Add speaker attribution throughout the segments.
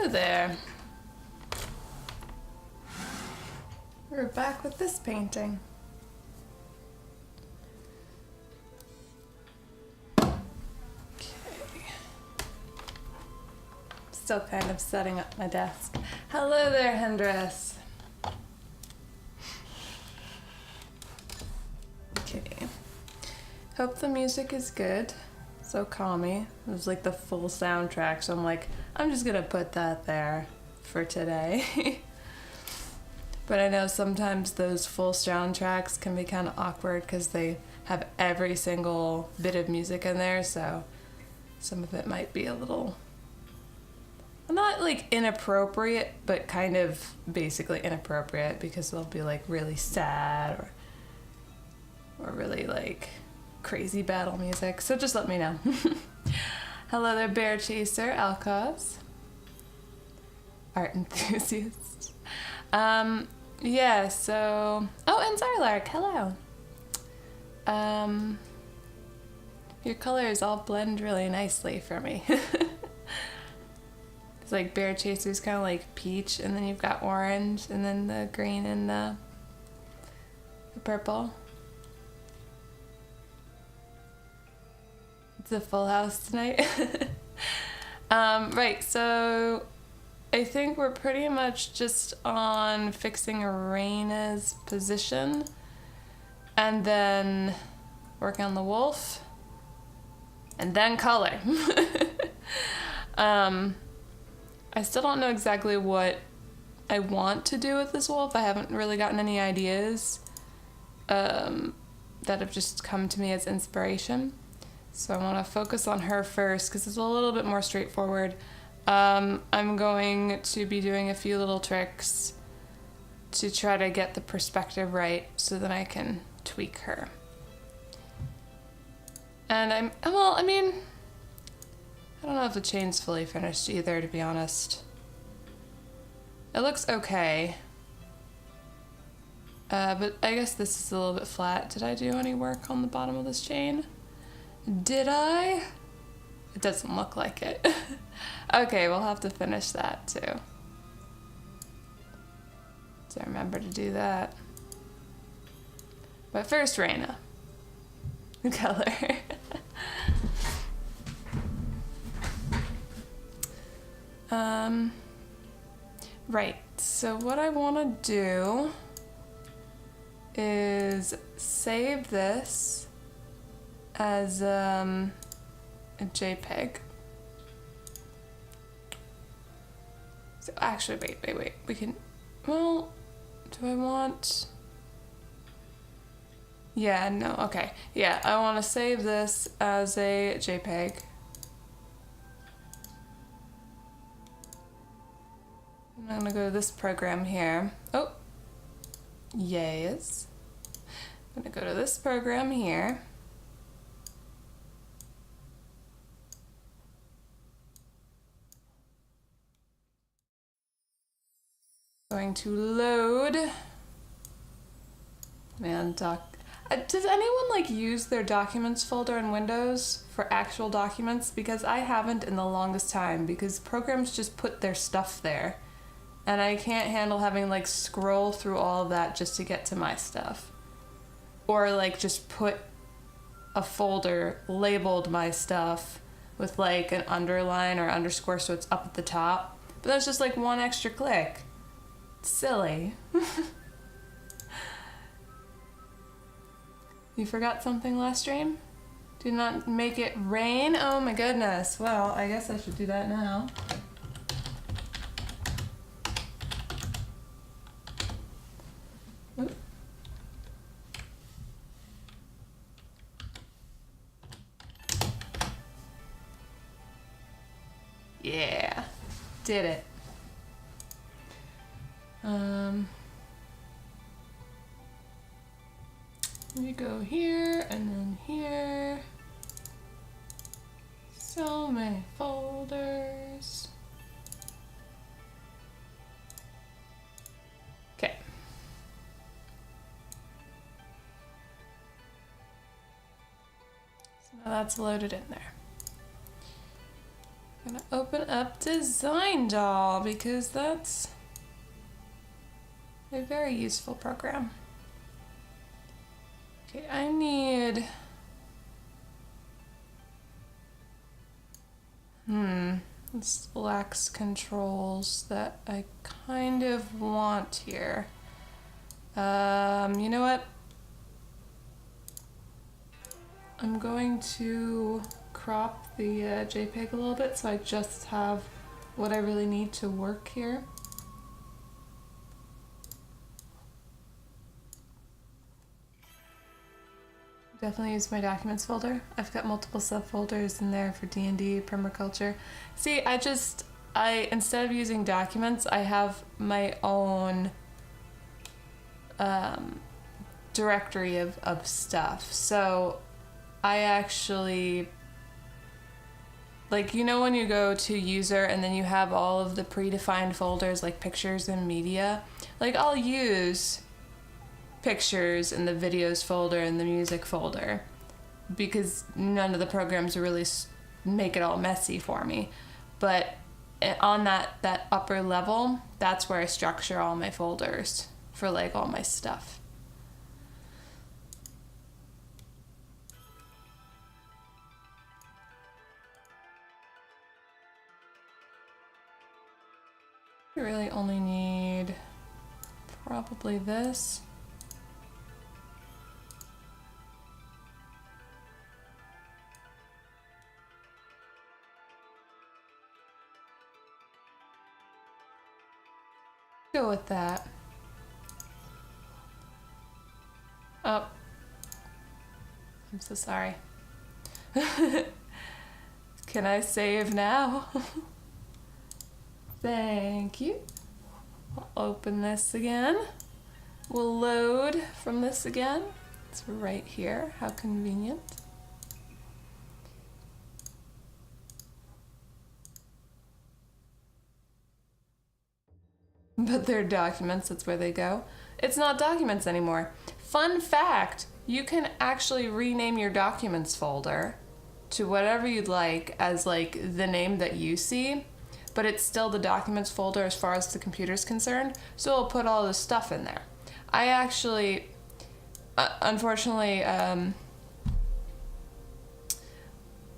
Speaker 1: Hello there. We're back with this painting. Okay. Still kind of setting up my desk. Hello there, Hendris. Okay. Hope the music is good. So calmy. It was like the full soundtrack, so I'm like, I'm just gonna put that there for today. But I know sometimes those full soundtracks can be kind of awkward because they have every single bit of music in there, so some of it might be a little, not like inappropriate, but kind of basically inappropriate because they'll be like really sad or really like crazy battle music, so just let me know. Hello there, Bear Chaser, Alcaz, art enthusiast. Yeah, so, oh, and Zarlark, hello. Your colors all blend really nicely for me. It's like Bear Chaser's kind of like peach, and then you've got orange, and then the green and the purple. It's a full house tonight. Right, so I think we're pretty much just on fixing Reina's position and then working on the wolf and then color. I still don't know exactly what I want to do with this wolf. I haven't really gotten any ideas that have just come to me as inspiration. So I want to focus on her first because it's a little bit more straightforward. I'm going to be doing a few little tricks to try to get the perspective right so that I can tweak her. And I don't know if the chain's fully finished either, to be honest. It looks okay. But I guess this is a little bit flat. Did I do any work on the bottom of this chain? Did I? It doesn't look like it. Okay, we'll have to finish that too. So remember to do that. But first, Reina. Color. Right, so what I want to do is save this as a JPEG. So actually, wait. We can, well, do I want, yeah, no, okay. Yeah, I want to save this as a JPEG. I'm gonna go to this program here. Oh, yes. I'm gonna go to this program here. Going to load. Man, does anyone like use their documents folder in Windows for actual documents? Because I haven't in the longest time, because programs just put their stuff there. And I can't handle having like scroll through all of that just to get to my stuff. Or like just put a folder labeled my stuff with like an underline or underscore so it's up at the top. But that's just like one extra click. It's silly. You forgot something last stream? Did not make it rain? Oh my goodness. Well, I guess I should do that now. Oop. Yeah, did it. You go here and then here. So many folders. Okay. So now that's loaded in there. I'm gonna open up Design Doll because that's a very useful program. Okay, I need... This lacks controls that I kind of want here. You know what? I'm going to crop the JPEG a little bit so I just have what I really need to work here. Definitely use my documents folder. I've got multiple subfolders in there for D&D, permaculture. See, I instead of using documents, I have my own directory of stuff. So I actually, like, you know when you go to user and then you have all of the predefined folders like pictures and media? Like, I'll use pictures in the videos folder and the music folder because none of the programs really make it all messy for me. But on that upper level, that's where I structure all my folders for like all my stuff. I really only need probably this. Go with that. Oh, I'm so sorry. Can I save now? Thank you. I'll open this again. We'll load from this again. It's right here. How convenient. But they're documents, that's where they go. It's not documents anymore. Fun fact, you can actually rename your documents folder to whatever you'd like as like the name that you see, but it's still the documents folder as far as the computer's concerned, so it'll put all this stuff in there. I actually, unfortunately,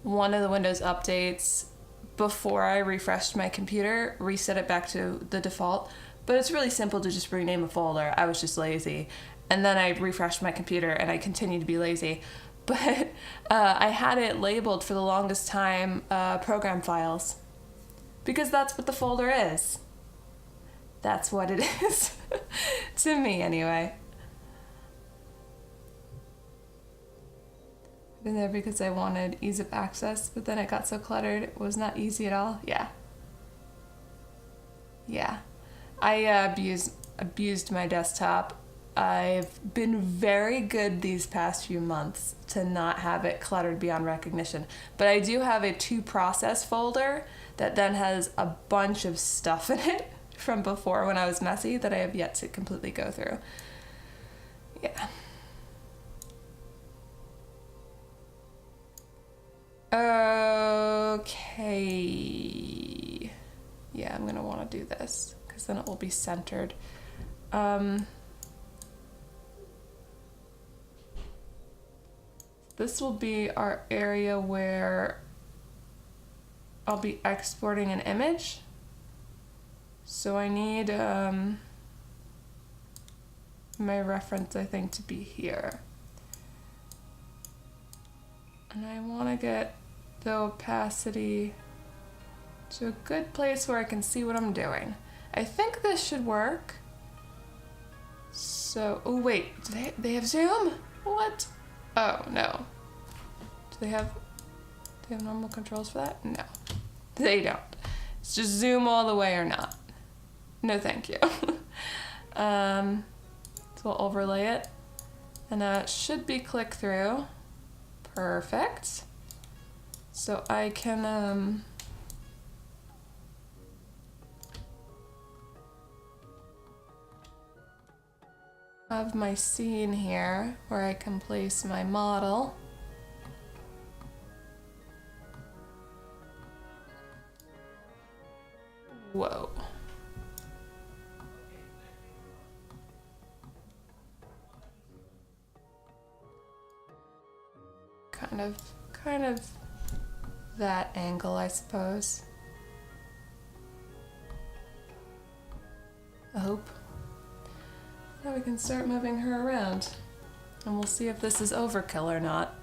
Speaker 1: one of the Windows updates before I refreshed my computer reset it back to the default. But it's really simple to just rename a folder. I was just lazy. And then I refreshed my computer and I continued to be lazy. But I had it labeled for the longest time program files. Because that's what the folder is. That's what it is. To me, anyway. I've been there because I wanted ease of access, but then it got so cluttered it was not easy at all. Yeah. Yeah. I abused my desktop. I've been very good these past few months to not have it cluttered beyond recognition. But I do have a to-process folder that then has a bunch of stuff in it from before when I was messy that I have yet to completely go through. Yeah. Okay. Yeah, I'm gonna want to do this. Then it will be centered. This will be our area where I'll be exporting an image. So I need my reference, I think, to be here. And I want to get the opacity to a good place where I can see what I'm doing. I think this should work. So, oh wait, do they have zoom? What? Oh no. Do they have normal controls for that? No, they don't. It's just zoom all the way or not. No, thank you. So we'll overlay it, and it should be click through. Perfect. So I can have my scene here where I can place my model. Whoa. Kind of that angle, I suppose. I hope. Now we can start moving her around. And we'll see if this is overkill or not.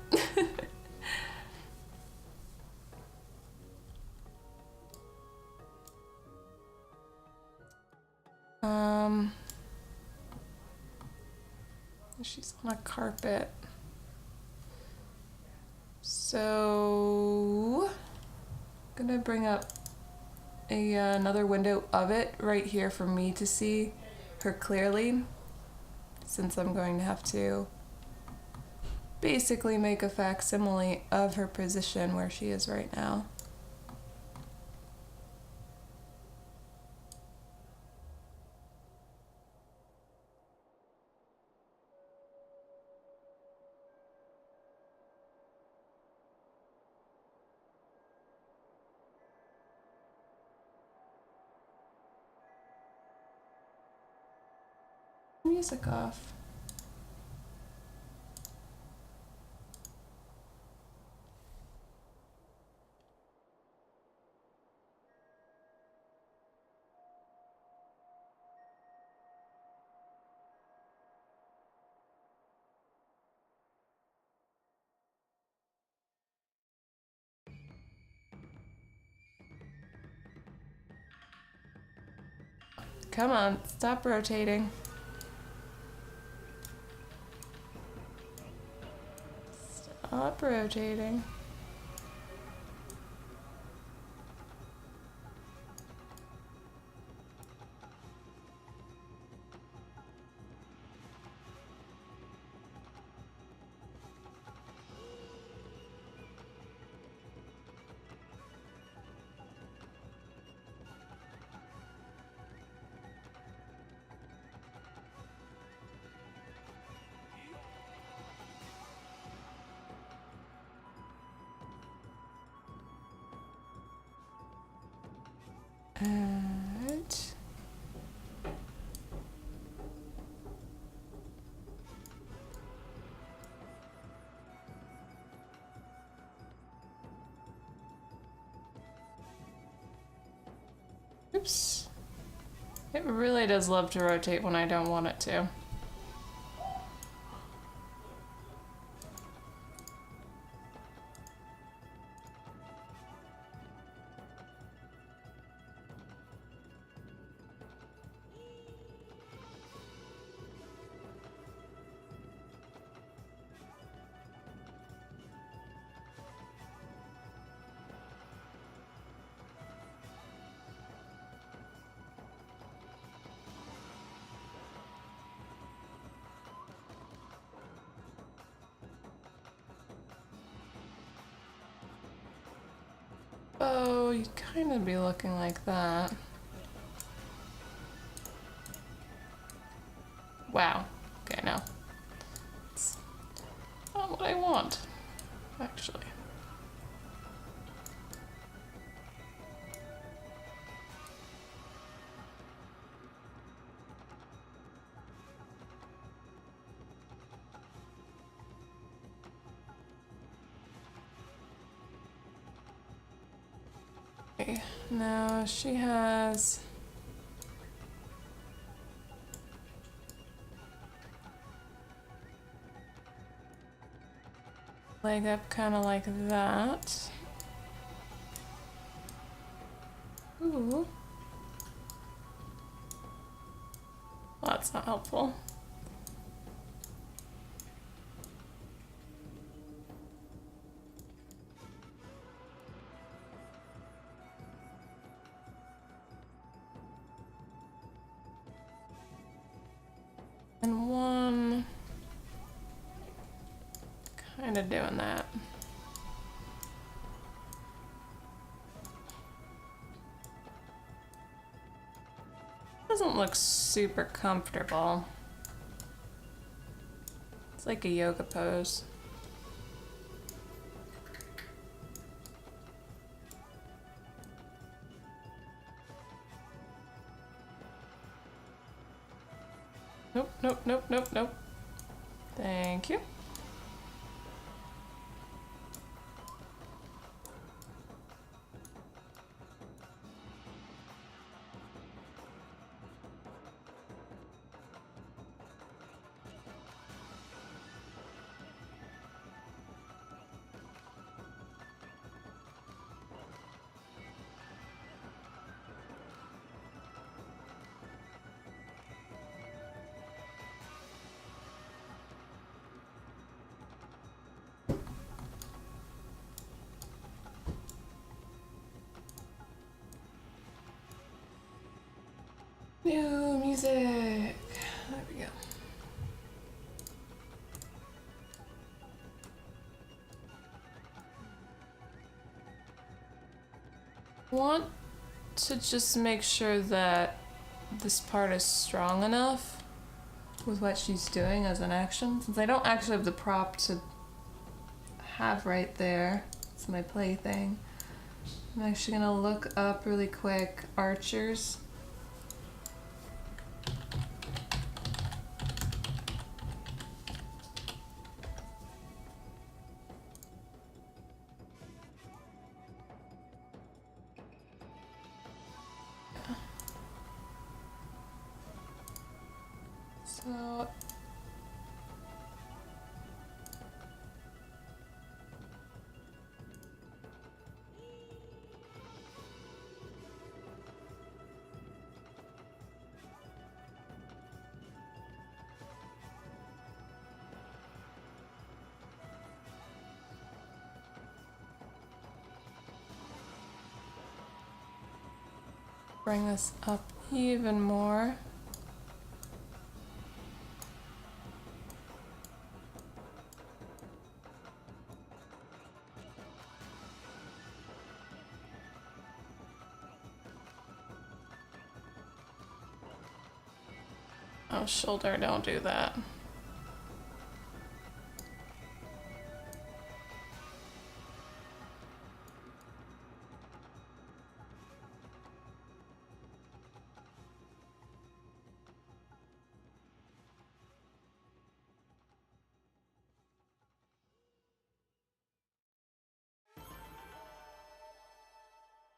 Speaker 1: She's on a carpet. So, I'm gonna bring up another window of it right here for me to see her clearly, since I'm going to have to basically make a facsimile of her position where she is right now. Music off. Come on, stop rotating. Stop rotating. And oops. It really does love to rotate when I don't want it to. Oh, you'd kind of be looking like that. Wow. Okay, no. It's not what I want, actually. Okay, now she has leg up kind of like that. Ooh. Well, that's not helpful. And one kind of doing that. Doesn't look super comfortable. It's like a yoga pose. Nope, nope, nope, nope, nope. Thank you. New music. There we go. Want to just make sure that this part is strong enough with what she's doing as an action, since I don't actually have the prop to have right there. It's my plaything. I'm actually gonna look up really quick archers. So bring this up even more. Oh, shoulder, don't do that.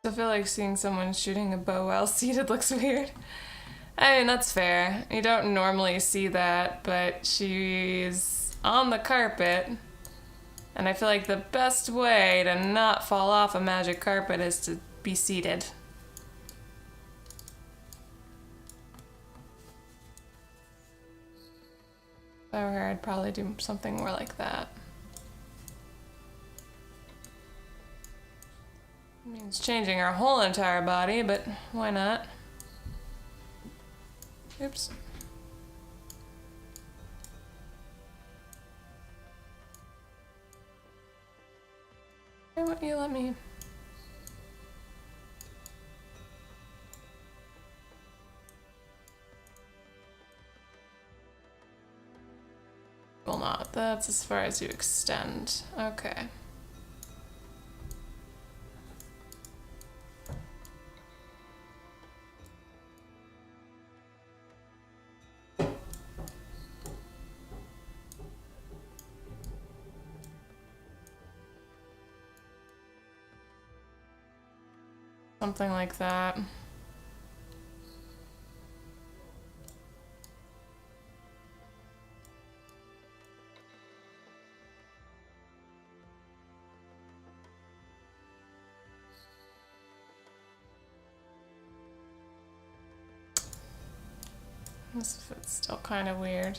Speaker 1: I feel like seeing someone shooting a bow while seated looks weird. I mean, that's fair. You don't normally see that, but she's on the carpet. And I feel like the best way to not fall off a magic carpet is to be seated. If I were her, I'd probably do something more like that. It means changing her whole entire body, but why not? Oops. Why won't you let me? Will not. That's as far as you extend. Okay. Something like that. It's still kind of weird.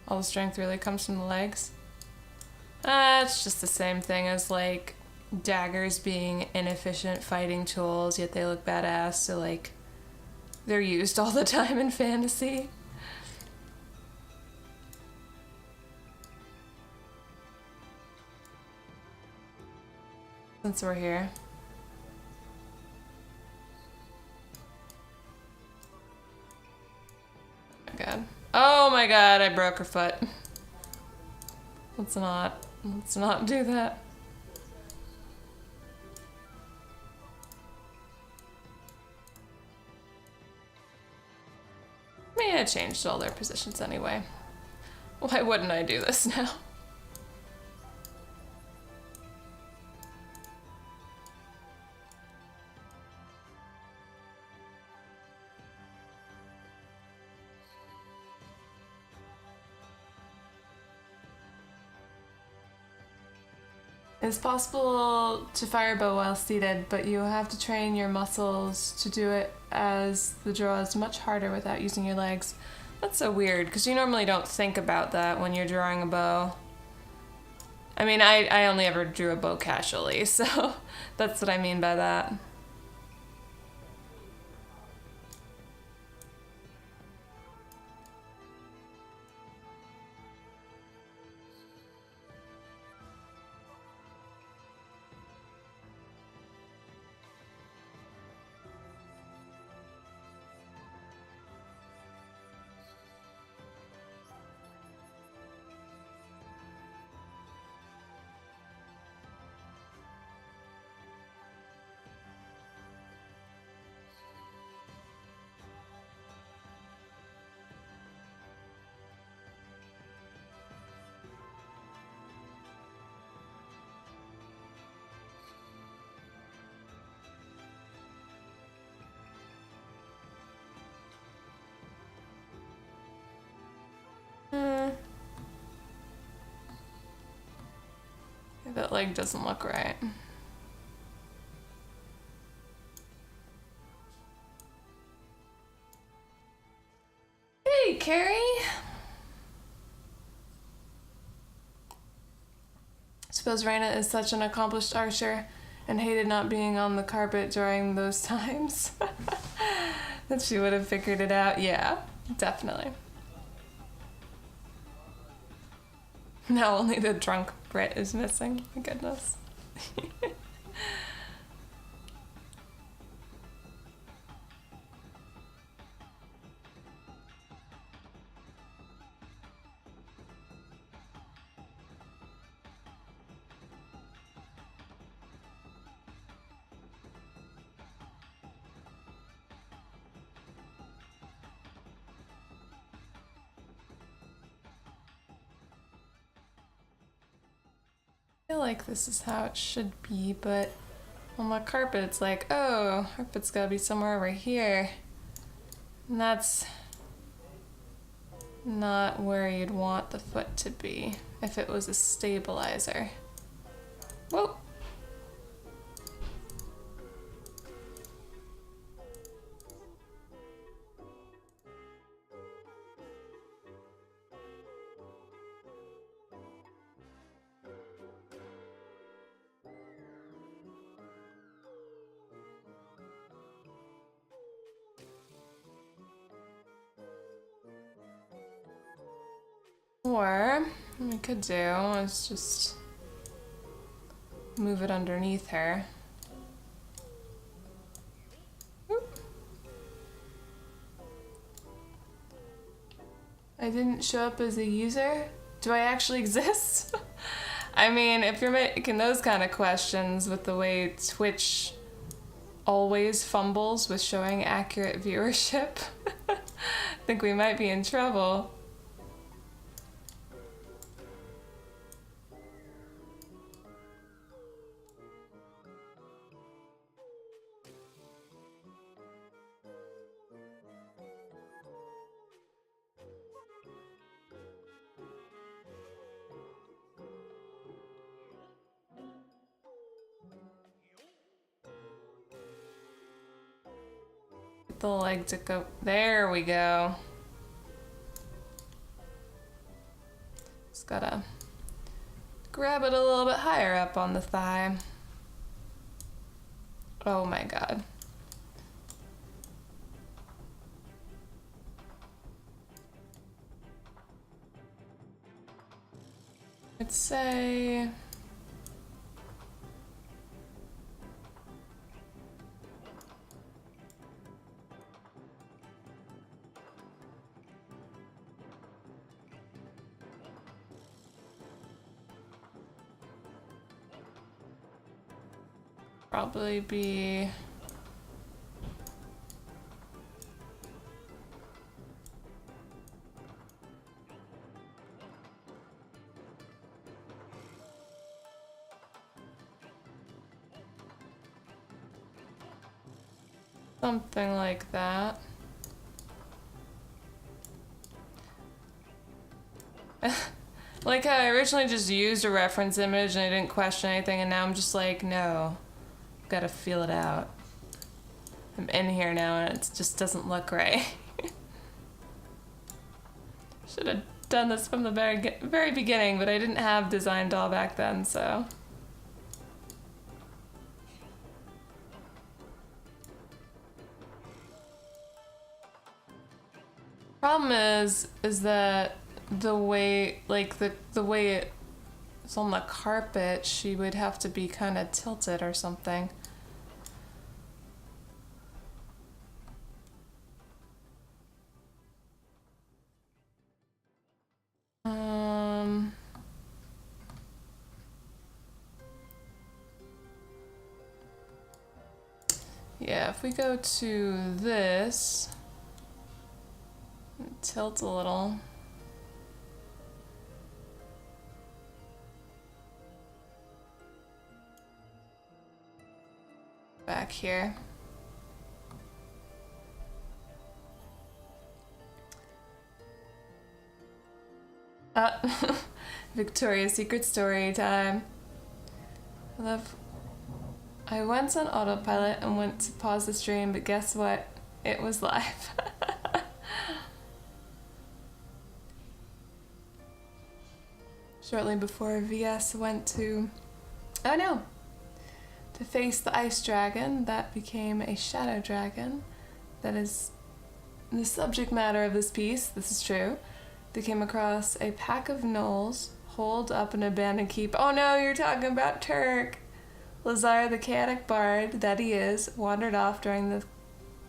Speaker 1: All the strength really comes from the legs. It's just the same thing as like daggers being inefficient fighting tools, yet they look badass, so like they're used all the time in fantasy. Since we're here. Oh my god. Oh my god, I broke her foot. Let's not do that. I changed all their positions anyway. Why wouldn't I do this now? It's possible to fire a bow while seated, but you have to train your muscles to do it, as the draw is much harder without using your legs. That's so weird, because you normally don't think about that when you're drawing a bow. I mean, I only ever drew a bow casually, so that's what I mean by that. That leg doesn't look right. Hey, Carrie! Suppose Raina is such an accomplished archer and hated not being on the carpet during those times. That she would have figured it out. Yeah, definitely. Now only the drunk Brit is missing. My goodness. I feel like this is how it should be, but on the carpet it's like, oh, our foot's gotta be somewhere over here. And that's not where you'd want the foot to be if it was a stabilizer. Whoa! Or what we could do is just move it underneath her. Oop. I didn't show up as a user? Do I actually exist? I mean, if you're making those kind of questions with the way Twitch always fumbles with showing accurate viewership, I think we might be in trouble. The leg to go. There we go. Just gotta grab it a little bit higher up on the thigh. Oh my god. I'd say probably be Something like that. Like how I originally just used a reference image and I didn't question anything, and now I'm just like, no, gotta feel it out. I'm in here now and it just doesn't look right. Should have done this from the very beginning, but I didn't have Design Doll back then, so. Problem is that the way, like the way it's on the carpet, she would have to be kind of tilted or something. Yeah, if we go to this, tilt a little. Back here. Victoria's Secret story time. I went on autopilot and went to pause the stream, but guess what? It was live. Shortly before VS went to... oh no! To face the ice dragon, that became a shadow dragon. That is the subject matter of this piece. This is true. They came across a pack of gnolls holed up an abandoned keep. Oh no, you're talking about Turk! Lazar, the chaotic bard that he is, wandered off during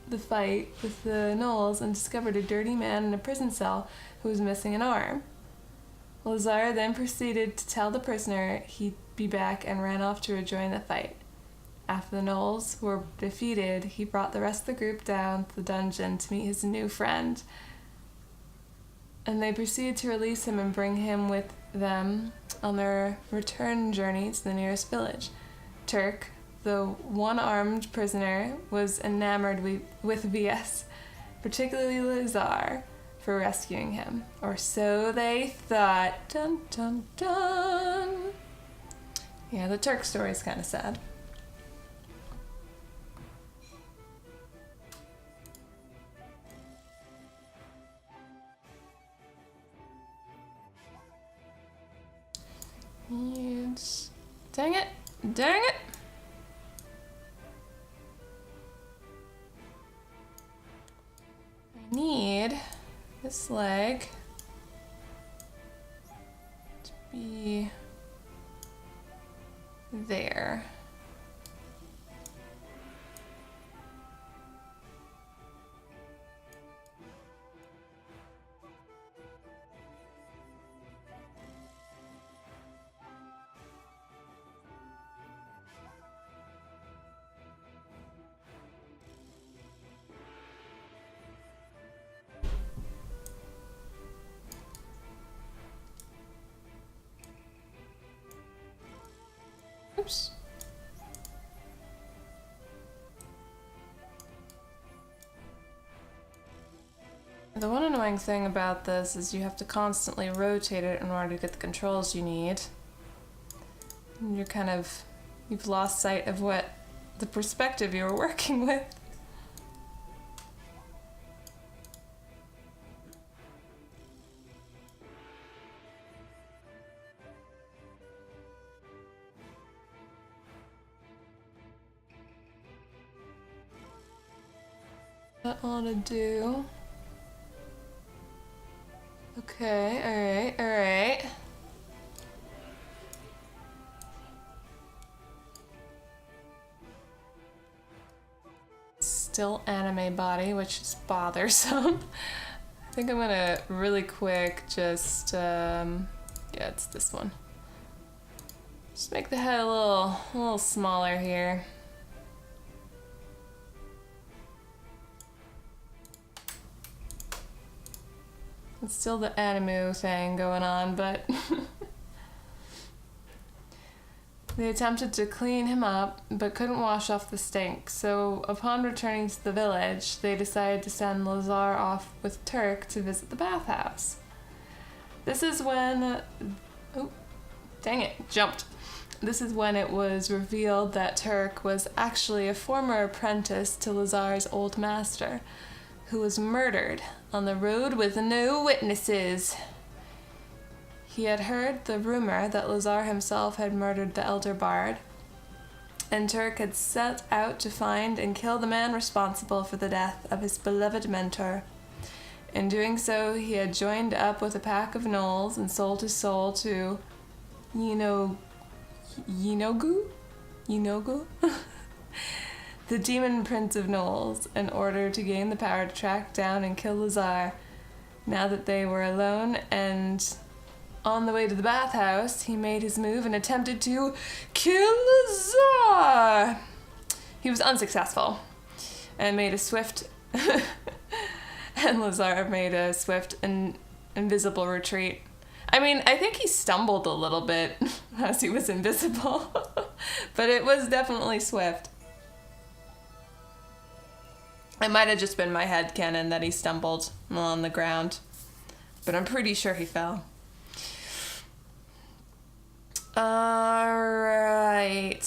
Speaker 1: the fight with the gnolls and discovered a dirty man in a prison cell who was missing an arm. Lazar then proceeded to tell the prisoner he'd be back and ran off to rejoin the fight. After the gnolls were defeated, he brought the rest of the group down to the dungeon to meet his new friend. And they proceeded to release him and bring him with them on their return journey to the nearest village. Turk, the one-armed prisoner, was enamored with VS, particularly Lazar, for rescuing him. Or so they thought. Dun dun dun! Yeah, the Turk story is kind of sad. Yes. Dang it! Dang it! I need this leg to be there. Oops. The one annoying thing about this is you have to constantly rotate it in order to get the controls you need. And you've lost sight of what the perspective you were working with. That ought to do. Okay, alright. Still anime body, which is bothersome. I think I'm gonna really quick just, yeah, it's this one. Just make the head a little smaller here. It's still the anime thing going on, but They attempted to clean him up, but couldn't wash off the stink, so upon returning to the village, they decided to send Lazar off with Turk to visit the bathhouse. This is when... Oh, dang it, jumped. This is when it was revealed that Turk was actually a former apprentice to Lazar's old master, who was murdered on the road with no witnesses. He had heard the rumor that Lazar himself had murdered the elder bard, and Turk had set out to find and kill the man responsible for the death of his beloved mentor. In doing so, he had joined up with a pack of gnolls and sold his soul to Yinogu? The demon prince of gnolls, in order to gain the power to track down and kill Lazar. Now that they were alone and on the way to the bathhouse, he made his move and attempted to kill Lazar. He was unsuccessful and made a swift and Lazar made a swift and invisible retreat. I mean, I think he stumbled a little bit as he was invisible, but it was definitely swift. It might have just been my headcanon that he stumbled on the ground, but I'm pretty sure he fell. Alright,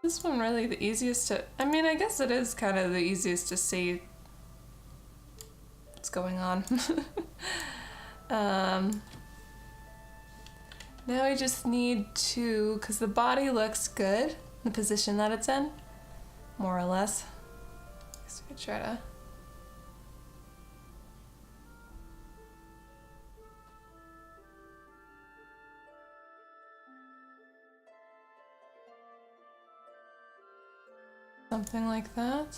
Speaker 1: this one really the easiest to... I mean, I guess it is kind of the easiest to see what's going on. Now we just need to... Because the body looks good, the position that it's in, more or less. So we try to... something like that.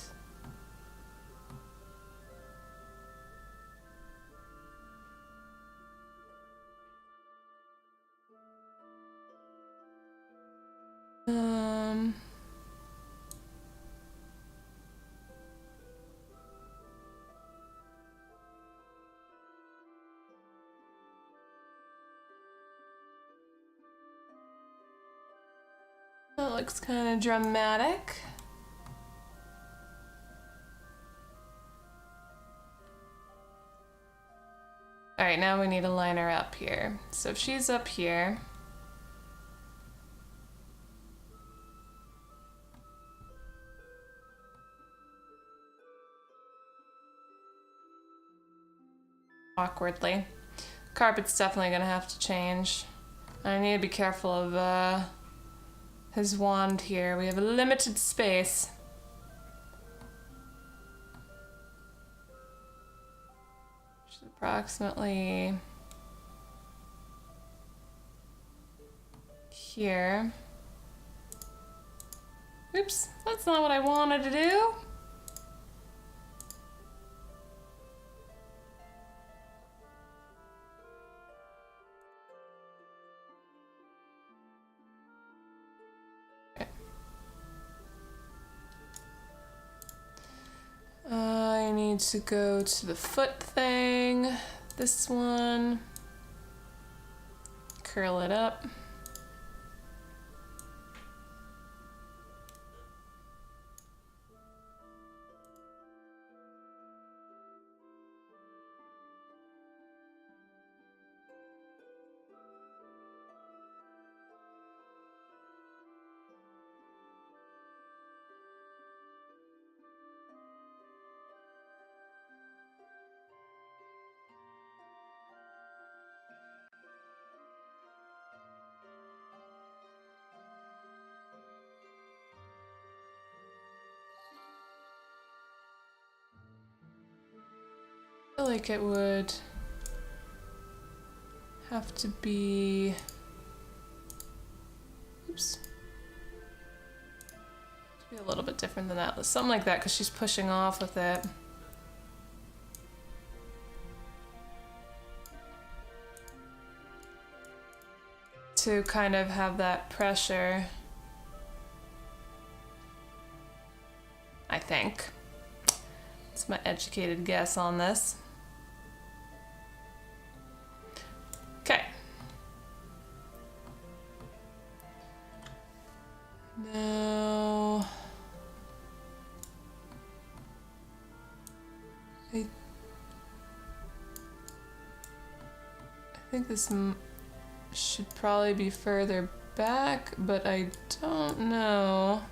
Speaker 1: That looks kind of dramatic. Alright, now we need to line her up here. So if she's up here... awkwardly. Carpet's definitely gonna have to change. I need to be careful of his wand here. We have a limited space. Which is approximately here. Oops, that's not what I wanted to do. I need to go to the foot thing. This one. Curl it up. I feel like it would have to be... Oops. Be a little bit different than that. Something like that, because she's pushing off with it. to kind of have that pressure. I think. It's my educated guess on this. Okay. Now, I think this should probably be further back, but I don't know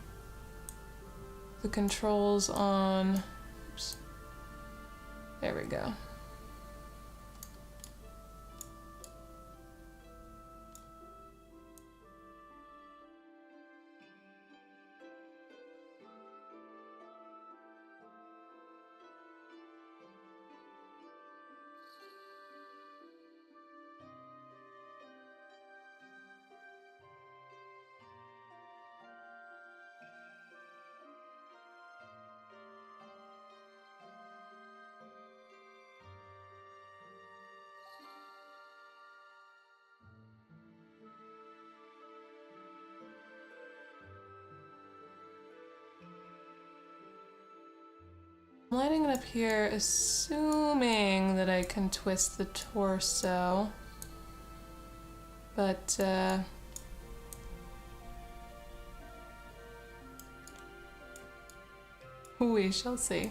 Speaker 1: the controls on. Oops. There we go. I'm lining it up here, assuming that I can twist the torso, but we shall see.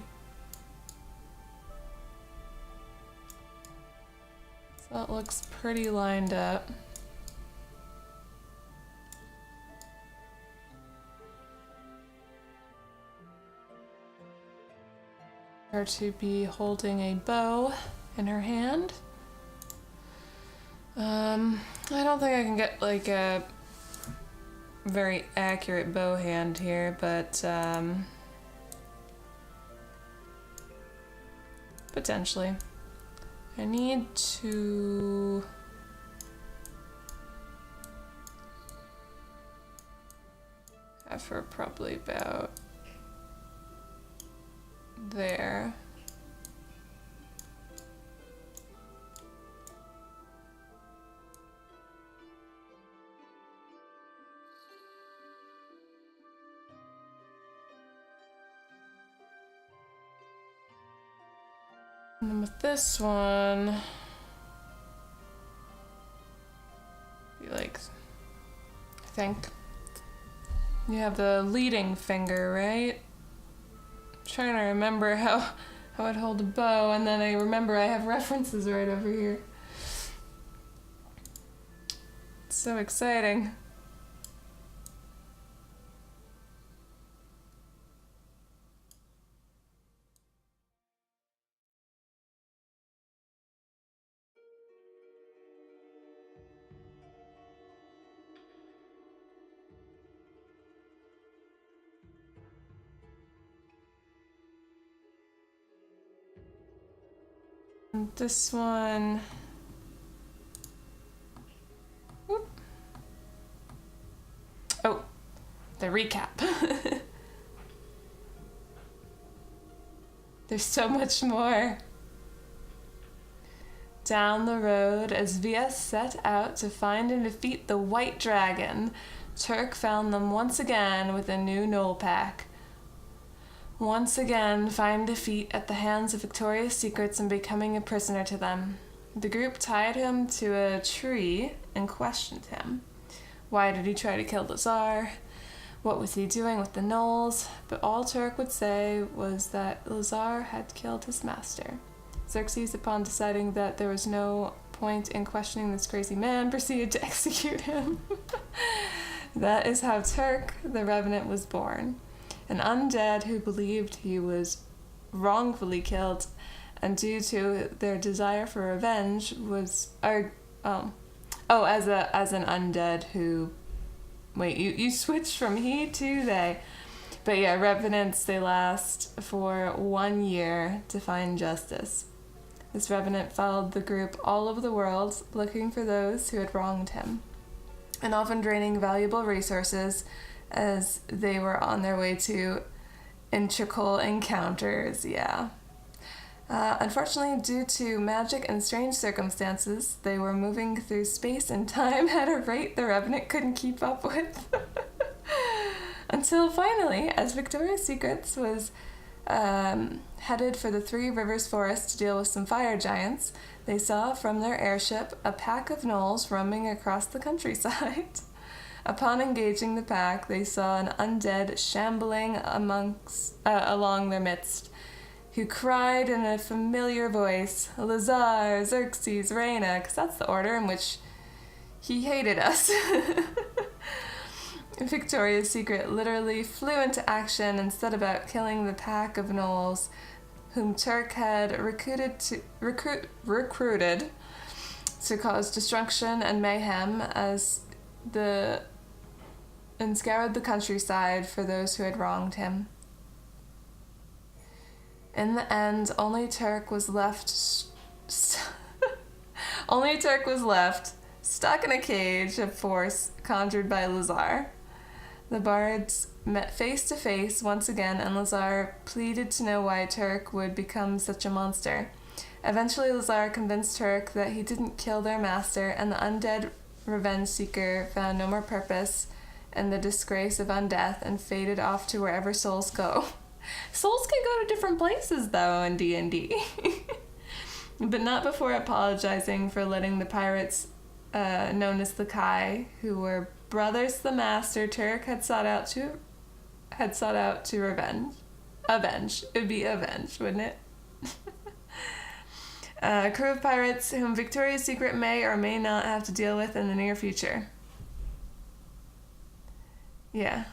Speaker 1: So that looks pretty lined up. Her to be holding a bow in her hand. I don't think I can get like a very accurate bow hand here, but potentially. I need to have her probably about there. And then with this one, be like, I think you have the leading finger, right? Trying to remember how I'd hold a bow, and then I remember I have references right over here. It's so exciting. And this one, whoop. Oh, the recap. There's so much more. Down the road, as VS set out to find and defeat the White Dragon, Turk found them once again with a new Knoll pack. Once again, find defeat at the hands of Victoria's Secrets and becoming a prisoner to them. The group tied him to a tree and questioned him. Why did he try to kill the Tsar? What was he doing with the Knolls? But all Turk would say was that Lazar had killed his master. Xerxes, upon deciding that there was no point in questioning this crazy man, proceeded to execute him. That is how Turk, the Revenant, was born. An undead who believed he was wrongfully killed, and due to their desire for revenge was as an undead who, wait, you switched from he to they, but yeah, revenants, they last for 1 year to find justice. This revenant followed the group all over the world, looking for those who had wronged him, and often draining valuable resources as they were on their way to integral encounters, yeah. Unfortunately, due to magic and strange circumstances, they were moving through space and time at a rate the Revenant couldn't keep up with. Until finally, as Victoria's Secrets was headed for the Three Rivers Forest to deal with some fire giants, they saw from their airship a pack of gnolls roaming across the countryside. Upon engaging the pack, they saw an undead shambling along their midst, who cried in a familiar voice, Lazar, Xerxes, Reina, because that's the order in which he hated us. Victoria's Secret literally flew into action and set about killing the pack of gnolls, whom Turk had recruited to cause destruction and mayhem and scoured the countryside for those who had wronged him. In the end, only Turk was left stuck in a cage of force conjured by Lazar. The bards met face to face once again, and Lazar pleaded to know why Turk would become such a monster. Eventually, Lazar convinced Turk that he didn't kill their master, and the undead revenge seeker found no more purpose in the disgrace of undeath and faded off to wherever souls go. Souls can go to different places, though, in D&D. But not before apologizing for letting the pirates, known as the Kai, who were brothers to the master Turk had sought out to avenge. It'd be avenge, wouldn't it? A crew of pirates whom Victoria's Secret may or may not have to deal with in the near future. Yeah.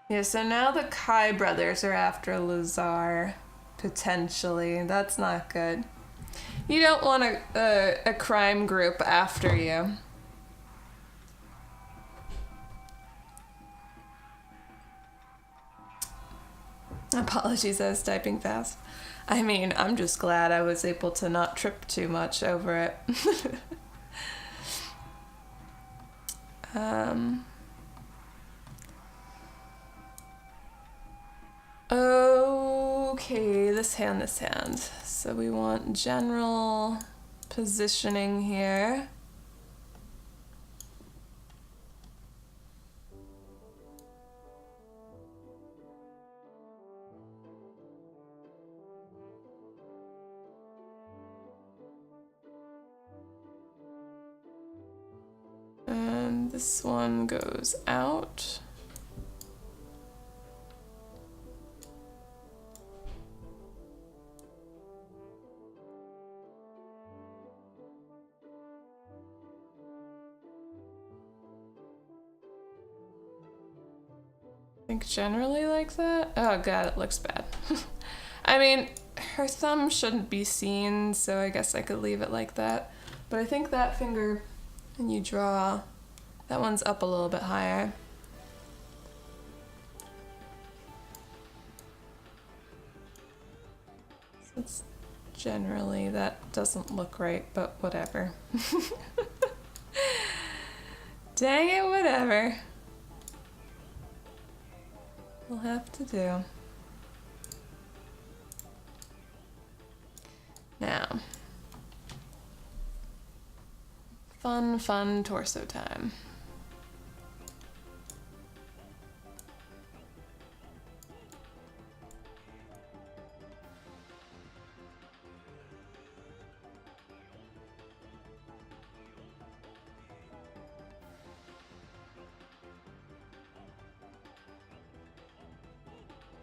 Speaker 1: Yeah, so now the Kai brothers are after Lazar, potentially. That's not good. You don't want a crime group after you. Apologies, I was typing fast. I mean, I'm just glad I was able to not trip too much over it. Okay, this hand. So we want general positioning here. And this one goes out. I think generally like that. Oh god, it looks bad. I mean, her thumb shouldn't be seen, so I guess I could leave it like that. But I think that finger, when you draw, that one's up a little bit higher. So it's generally, that doesn't look right, but whatever. Dang it, whatever. We'll have to do. Now, fun torso time.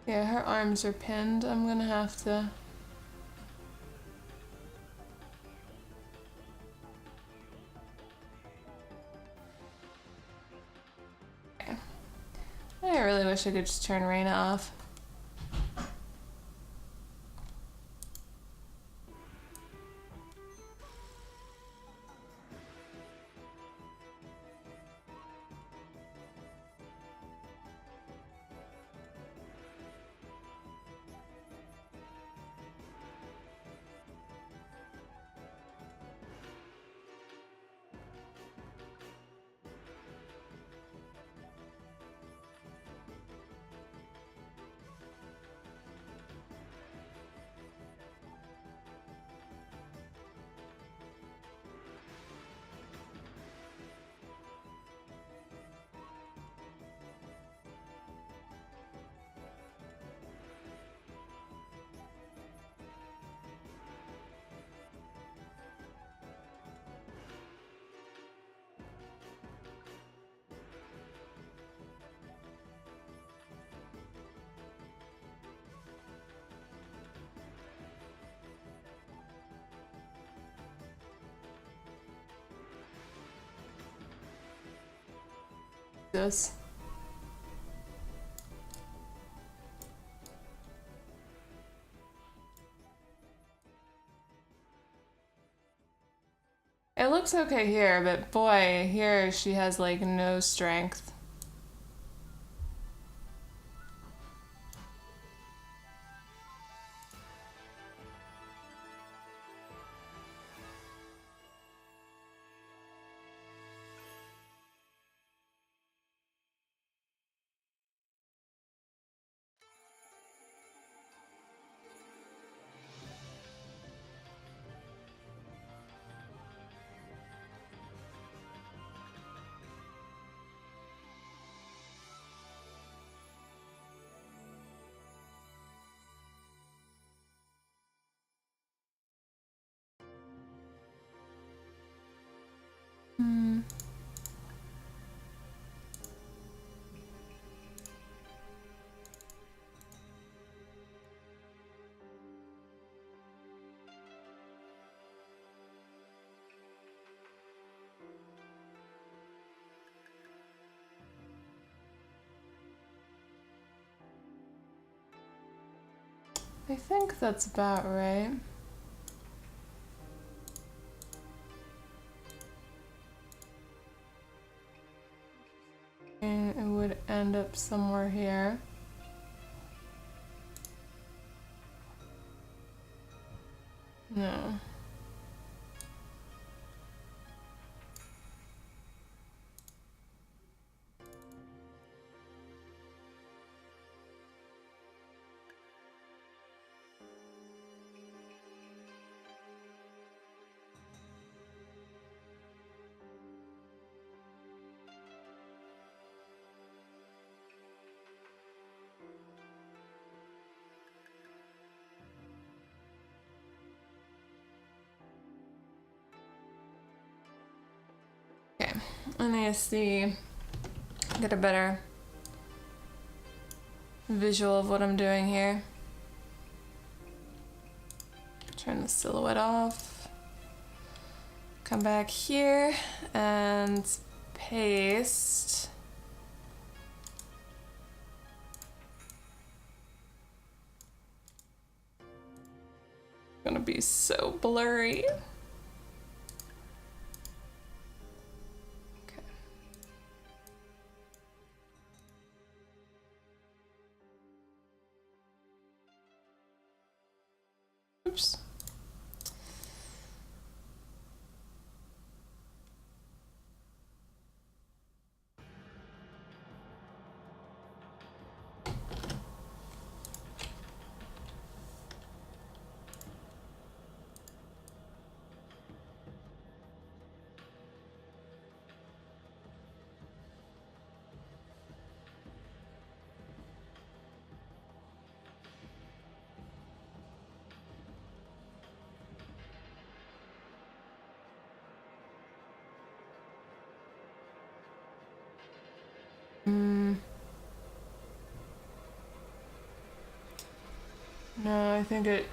Speaker 1: Yeah, her arms are pinned. I'm gonna have to... Okay. I really wish I could just turn Reina off. this. It looks okay here, but boy, here she has like no strength. I think that's about right. And it would end up somewhere here. No. Okay, I need to see, get a better visual of what I'm doing here. Turn the silhouette off. Come back here and paste. Gonna be so blurry. Okay. Oops. No, I think it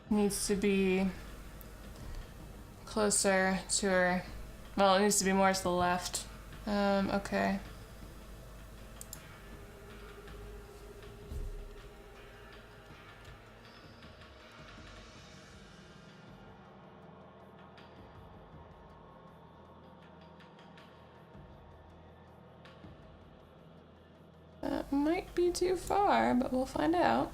Speaker 1: needs to be closer to her. Well, it needs to be more to the left. Okay. That might be too far, but we'll find out.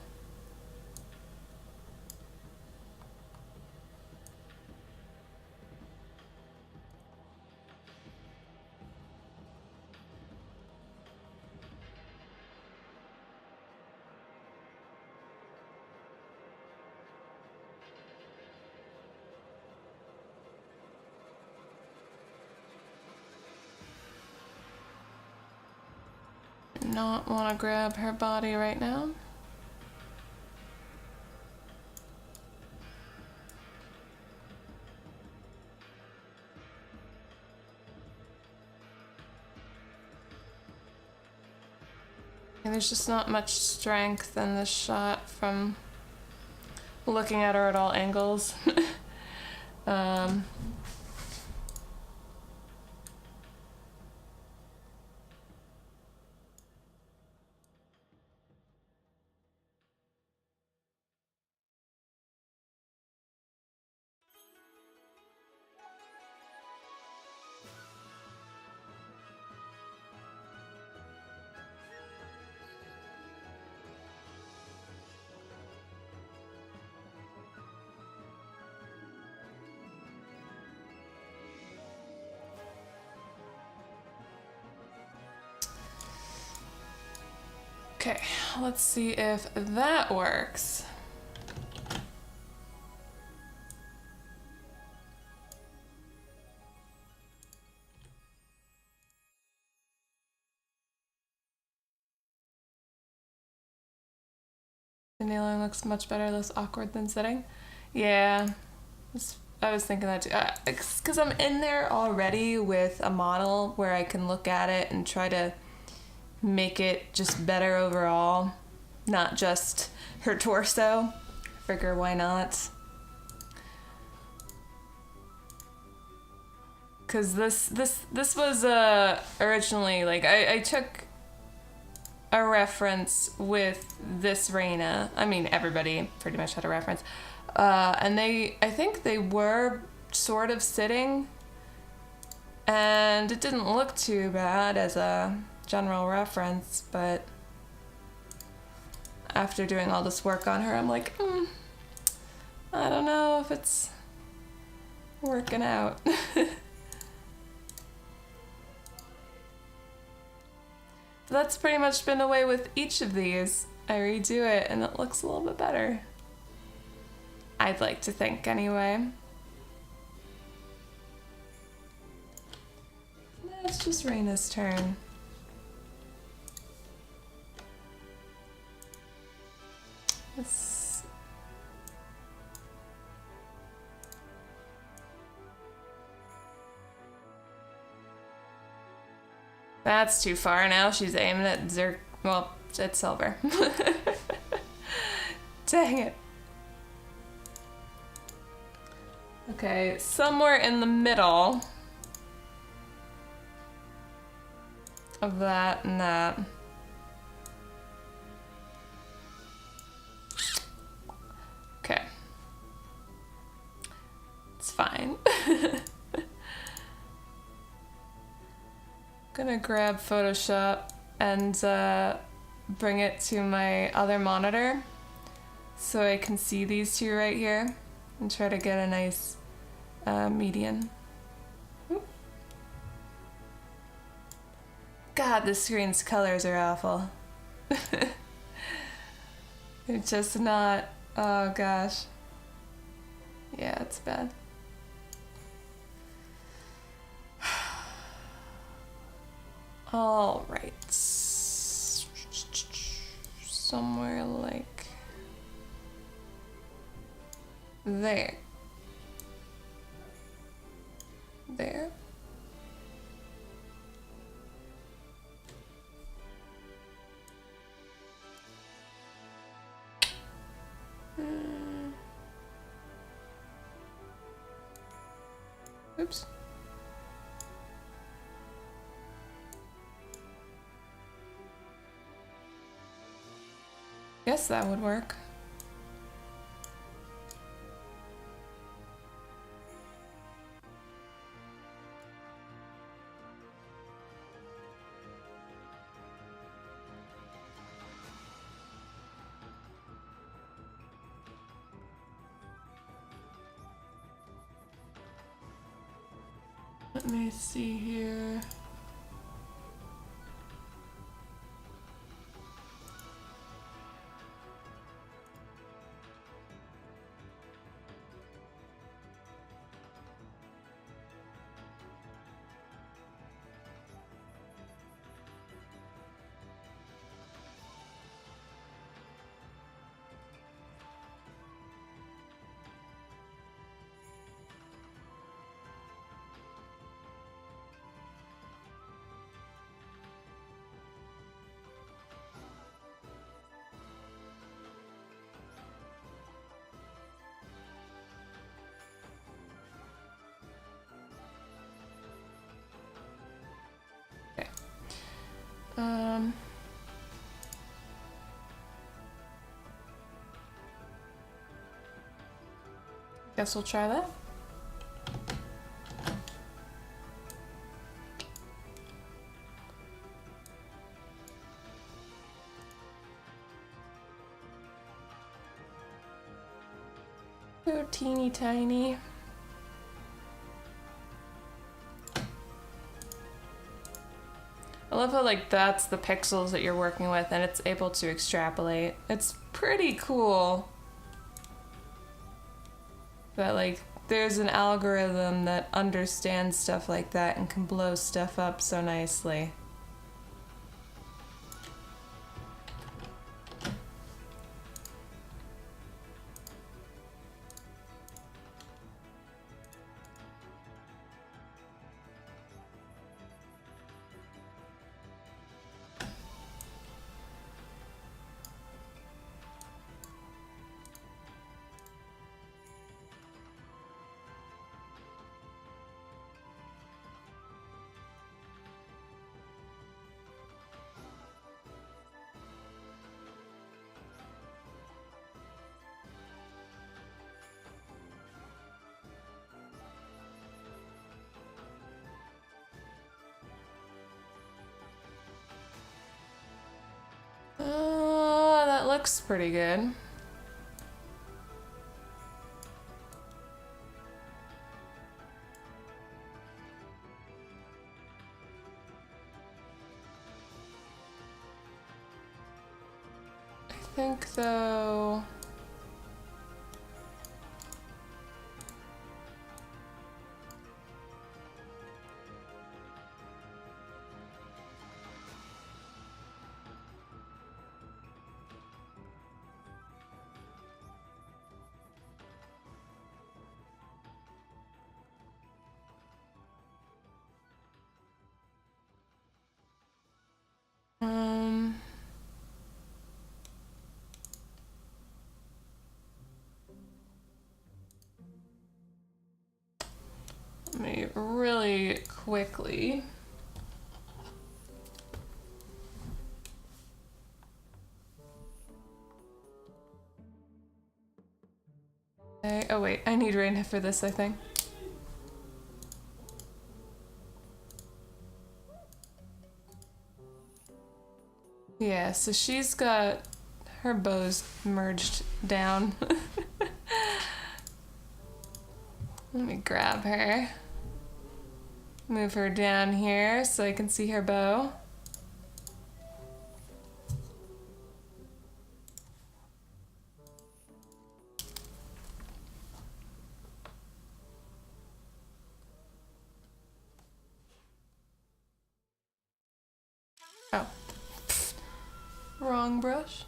Speaker 1: Not want to grab her body right now. And there's just not much strength in this shot from looking at her at all angles. um, Okay, let's see if that works. The kneeling looks much better, less awkward than sitting. Yeah, I was thinking that too. Because I'm in there already with a model where I can look at it and try to make it just better overall, not just her torso. Figure why not? Because this was originally, like, I took a reference with this Reina. I mean, everybody pretty much had a reference. And I think they were sort of sitting, and it didn't look too bad as a general reference, but after doing all this work on her, I'm like, I don't know if it's working out. That's pretty much been the way with each of these. I redo it and it looks a little bit better. I'd like to think, anyway. Now it's just Reina's turn. That's too far now. She's aiming at well, it's silver. Dang it. Okay, somewhere in the middle of that and that. Okay. It's fine. Gonna grab Photoshop and bring it to my other monitor so I can see these two right here and try to get a nice median. Oop. God, the screen's colors are awful. They're just not, oh gosh. Yeah, it's bad. All right, somewhere like there. There. Oops. Guess that would work. Let me see here. Guess we'll try that. So teeny tiny. I love how like that's the pixels that you're working with and it's able to extrapolate. It's pretty cool. That like there's an algorithm that understands stuff like that and can blow stuff up so nicely. That looks pretty good. I think though... Let me really quickly. Okay. Oh wait, I need Raina for this, I think. Yeah, so she's got her bows merged down. Let me grab her. Move her down here so I can see her bow. Oh. Wrong brush.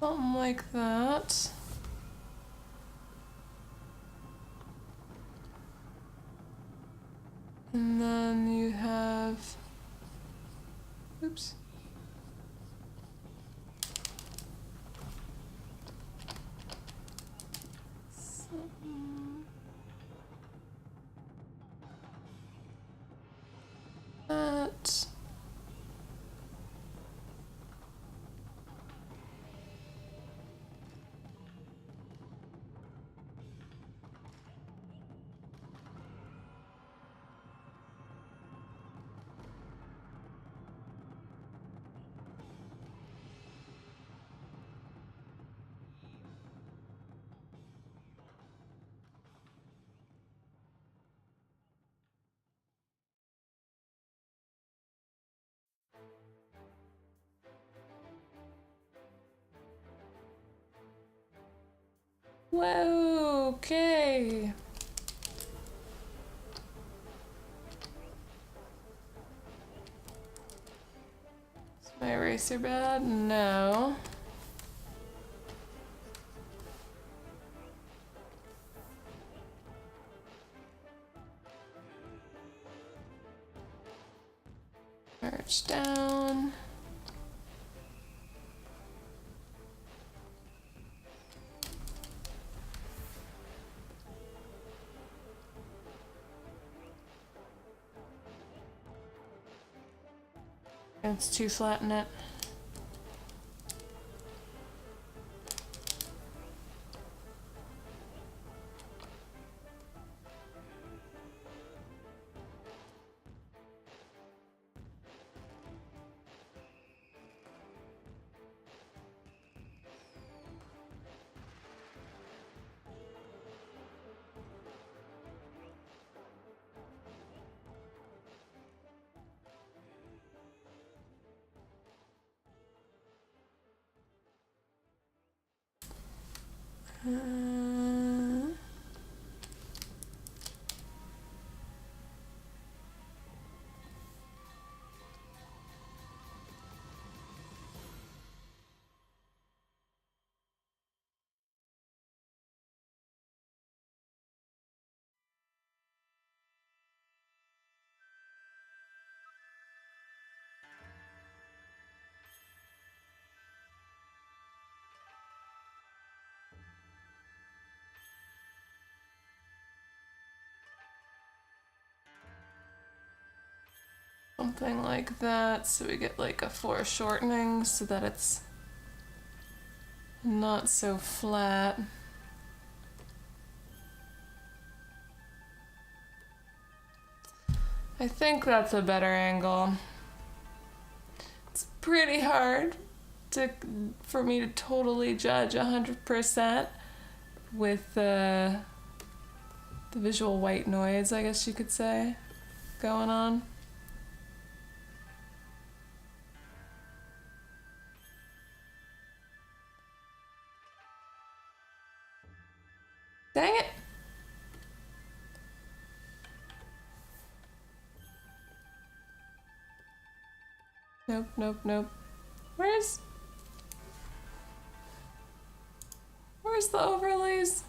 Speaker 1: Something like that. And then you have... Oops. That. Whoa, okay. It's my eraser bad? No. Merge down. It's too flat in it. Something like that, so we get like a foreshortening so that it's not so flat. I think that's a better angle. It's pretty hard for me to totally judge 100% with the visual white noise, I guess you could say, going on. Dang it! Nope, nope, nope. Where's the overlays?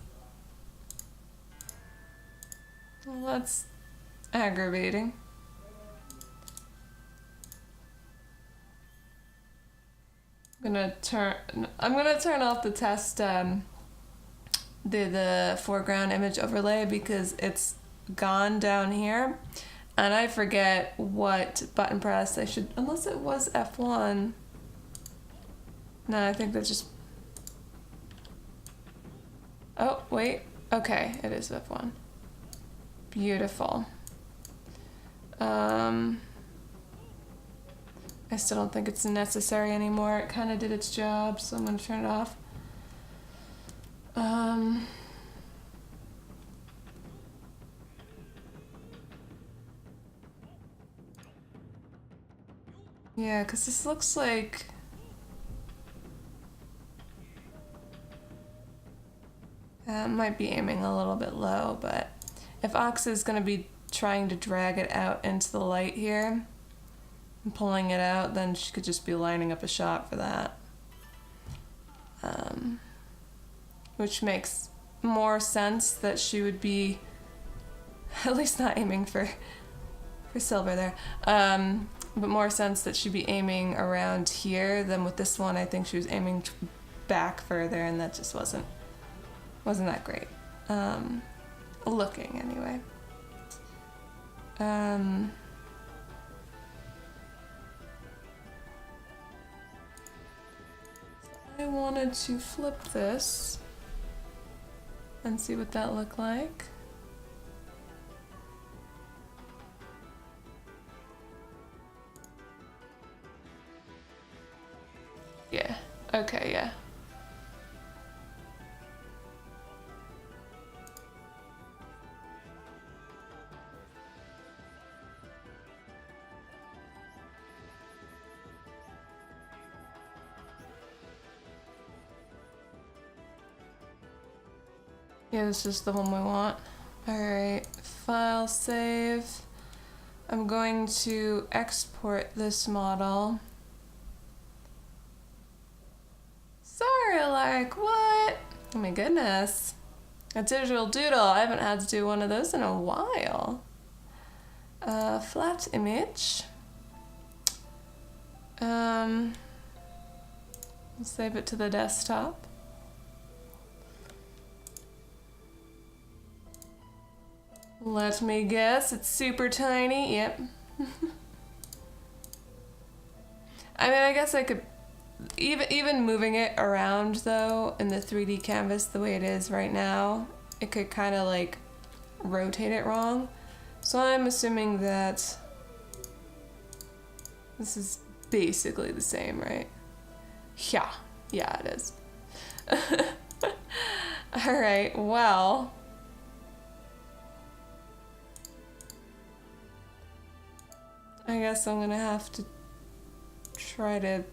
Speaker 1: Well, that's aggravating. I'm gonna turn off the test the foreground image overlay because it's gone down here and I forget what button press I should, unless it was F1. No, I think that's just, oh wait, okay, it is F1. Beautiful. I still don't think it's necessary anymore. It kind of did its job, so I'm gonna turn it off. Yeah, because this looks like... might be aiming a little bit low, but if Ox is going to be trying to drag it out into the light here and pulling it out, then she could just be lining up a shot for that. Which makes more sense that she would be at least not aiming for silver there. But more sense that she'd be aiming around here than with this one. I think she was aiming back further, and that just wasn't that great. Looking anyway. I wanted to flip this and see what that looked like. Yeah, okay, yeah. Yeah, this is the one we want. Alright, file save. I'm going to export this model. like, what? Oh my goodness. A digital doodle. I haven't had to do one of those in a while. Flat image. We'll save it to the desktop. Let me guess, it's super tiny. Yep. I mean, I guess I could, even moving it around though in the 3D canvas the way it is right now, it could kind of like rotate it wrong. So I'm assuming that this is basically the same, right? Yeah, it is. All right, well. I guess I'm gonna have to try to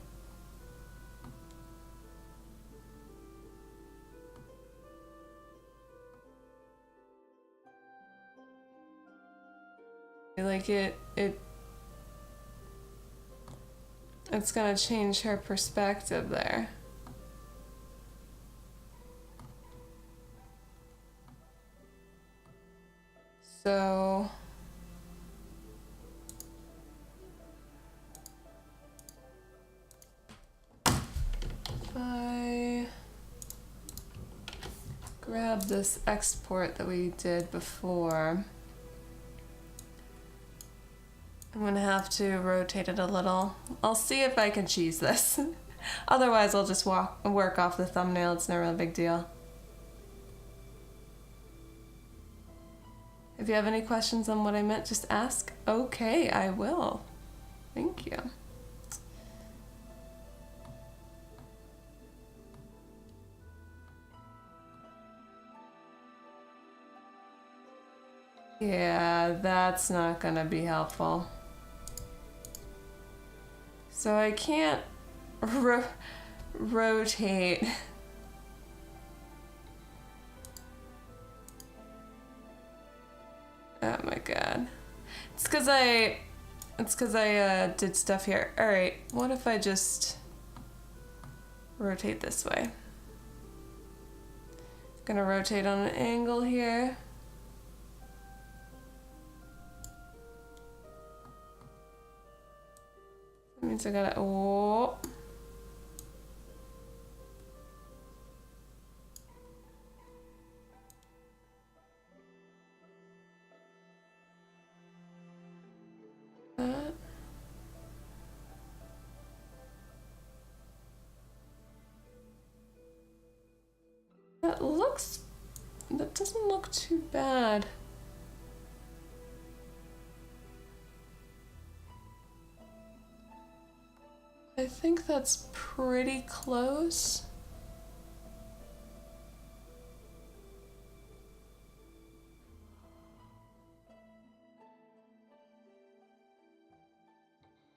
Speaker 1: like it's gonna change her perspective there. So if I grab this export that we did before, I'm gonna have to rotate it a little. I'll see if I can cheese this. Otherwise, I'll just work off the thumbnail. It's no real big deal. If you have any questions on what I meant, just ask. Okay, I will. Thank you. Yeah, that's not gonna be helpful. So I can't rotate. Oh my god. It's cause I did stuff here. All right, what if I just rotate this way? Gonna rotate on an angle here. That means I gotta, oh. That doesn't look too bad. I think that's pretty close.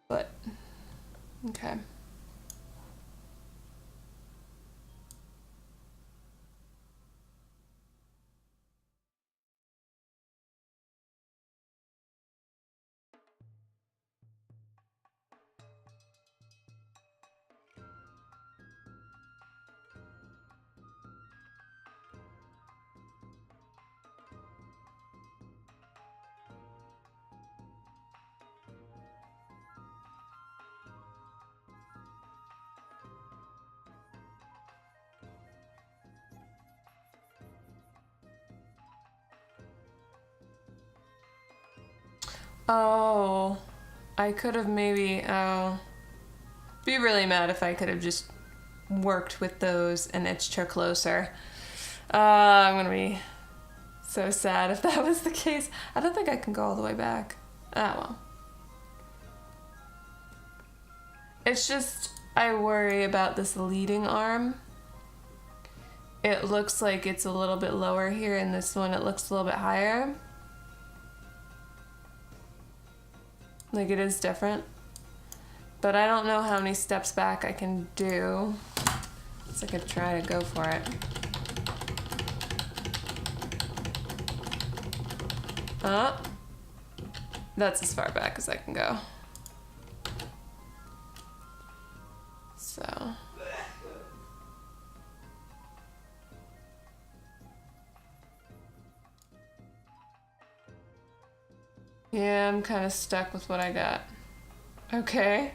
Speaker 1: But, okay. Oh, I could have maybe, be really mad if I could have just worked with those and etched her closer. I'm gonna be so sad if that was the case. I don't think I can go all the way back. Ah, well. It's just, I worry about this leading arm. It looks like it's a little bit lower here, and this one it looks a little bit higher. Like it is different. But I don't know how many steps back I can do. So I could try to go for it. That's as far back as I can go. So. am kind of stuck with what I got. Okay.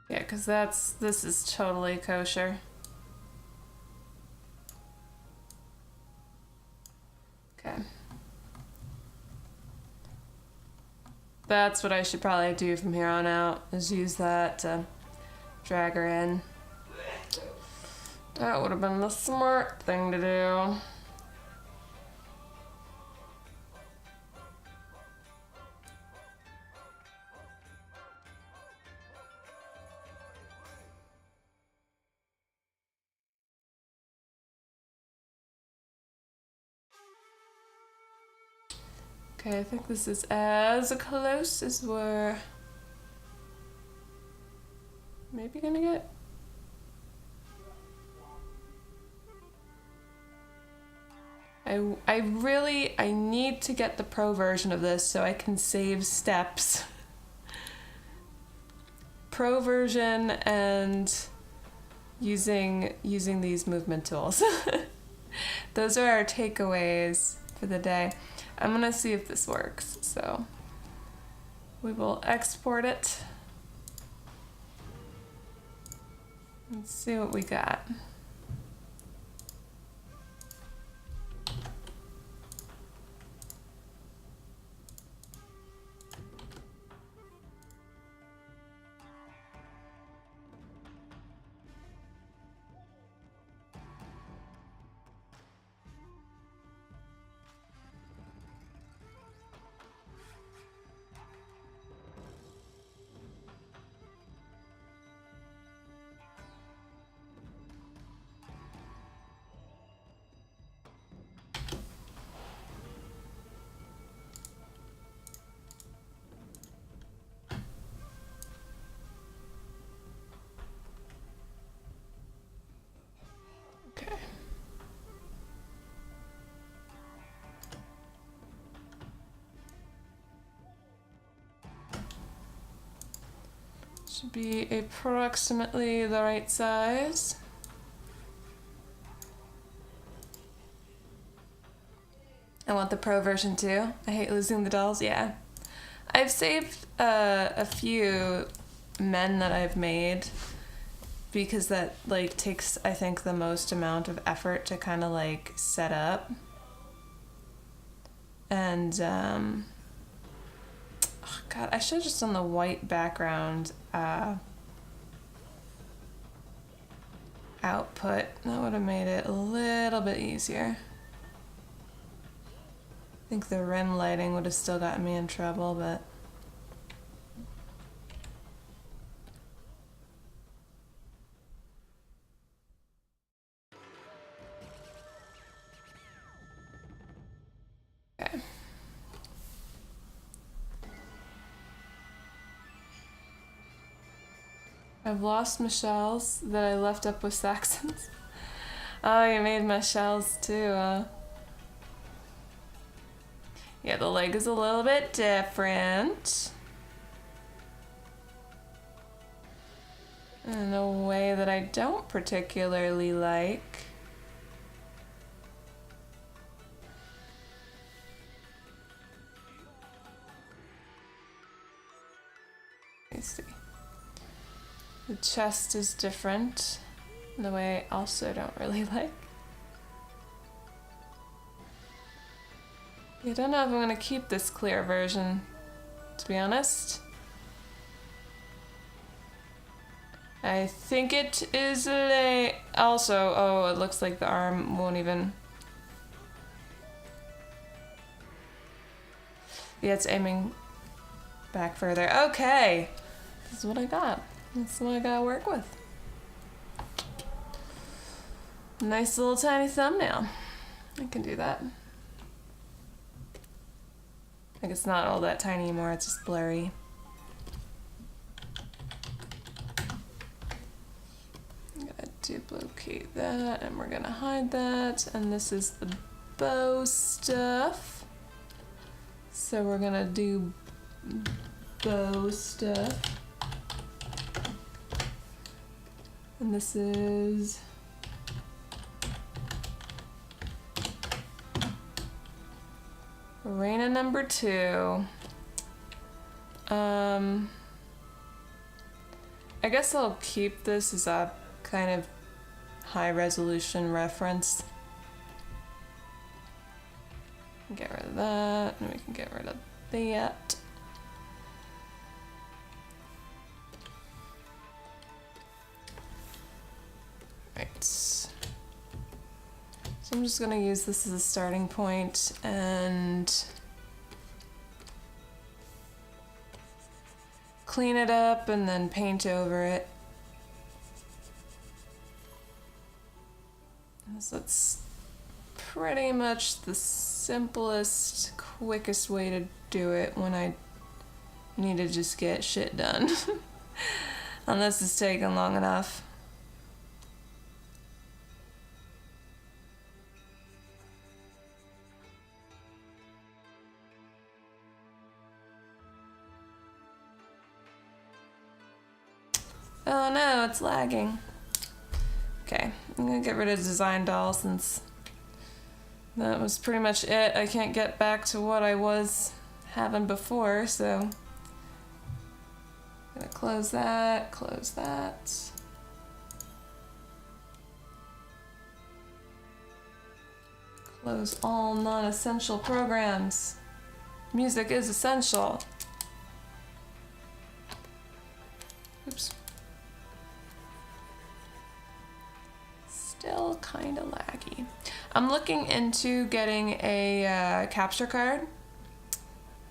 Speaker 1: Yeah, because this is totally kosher. Okay. That's what I should probably do from here on out, is use that to drag her in. That would have been the smart thing to do. Okay, I think this is as close as we're maybe gonna get. I need to get the pro version of this so I can save steps. Pro version and using these movement tools. Those are our takeaways for the day. I'm gonna see if this works, so we will export it and see what we got. Should be approximately the right size. I want the pro version too. I hate losing the dolls, yeah. I've saved a few men that I've made because that like takes, I think, the most amount of effort to kind of like set up. And oh God, I should have just done the white background output. That would have made it a little bit easier. I think the rim lighting would have still gotten me in trouble, but okay. I've lost my shells that I left up with Saxons. Oh, you made my shells too. Yeah, the leg is a little bit different. In a way that I don't particularly like. Let me see. The chest is different in a way I also don't really like. I don't know if I'm gonna keep this clear version, to be honest. I think it is also, oh, it looks like the arm won't even. Yeah, it's aiming back further. Okay, this is what I got. That's what I gotta work with. Nice little tiny thumbnail. I can do that. Like it's not all that tiny anymore, it's just blurry. I'm gonna duplicate that and we're gonna hide that. And this is the bow stuff. So we're gonna do bow stuff. And this is Arena number 2. I guess I'll keep this as a kind of high resolution reference. Get rid of that, and we can get rid of that. Right. So I'm just gonna use this as a starting point and clean it up and then paint over it. So that's pretty much the simplest, quickest way to do it when I need to just get shit done. Unless it's taken long enough. Oh no, it's lagging. Okay, I'm gonna get rid of design doll since that was pretty much it. I can't get back to what I was having before, so I'm gonna close that, close that. Close all non-essential programs. Music is essential. Oops. Still kind of laggy. I'm looking into getting a capture card.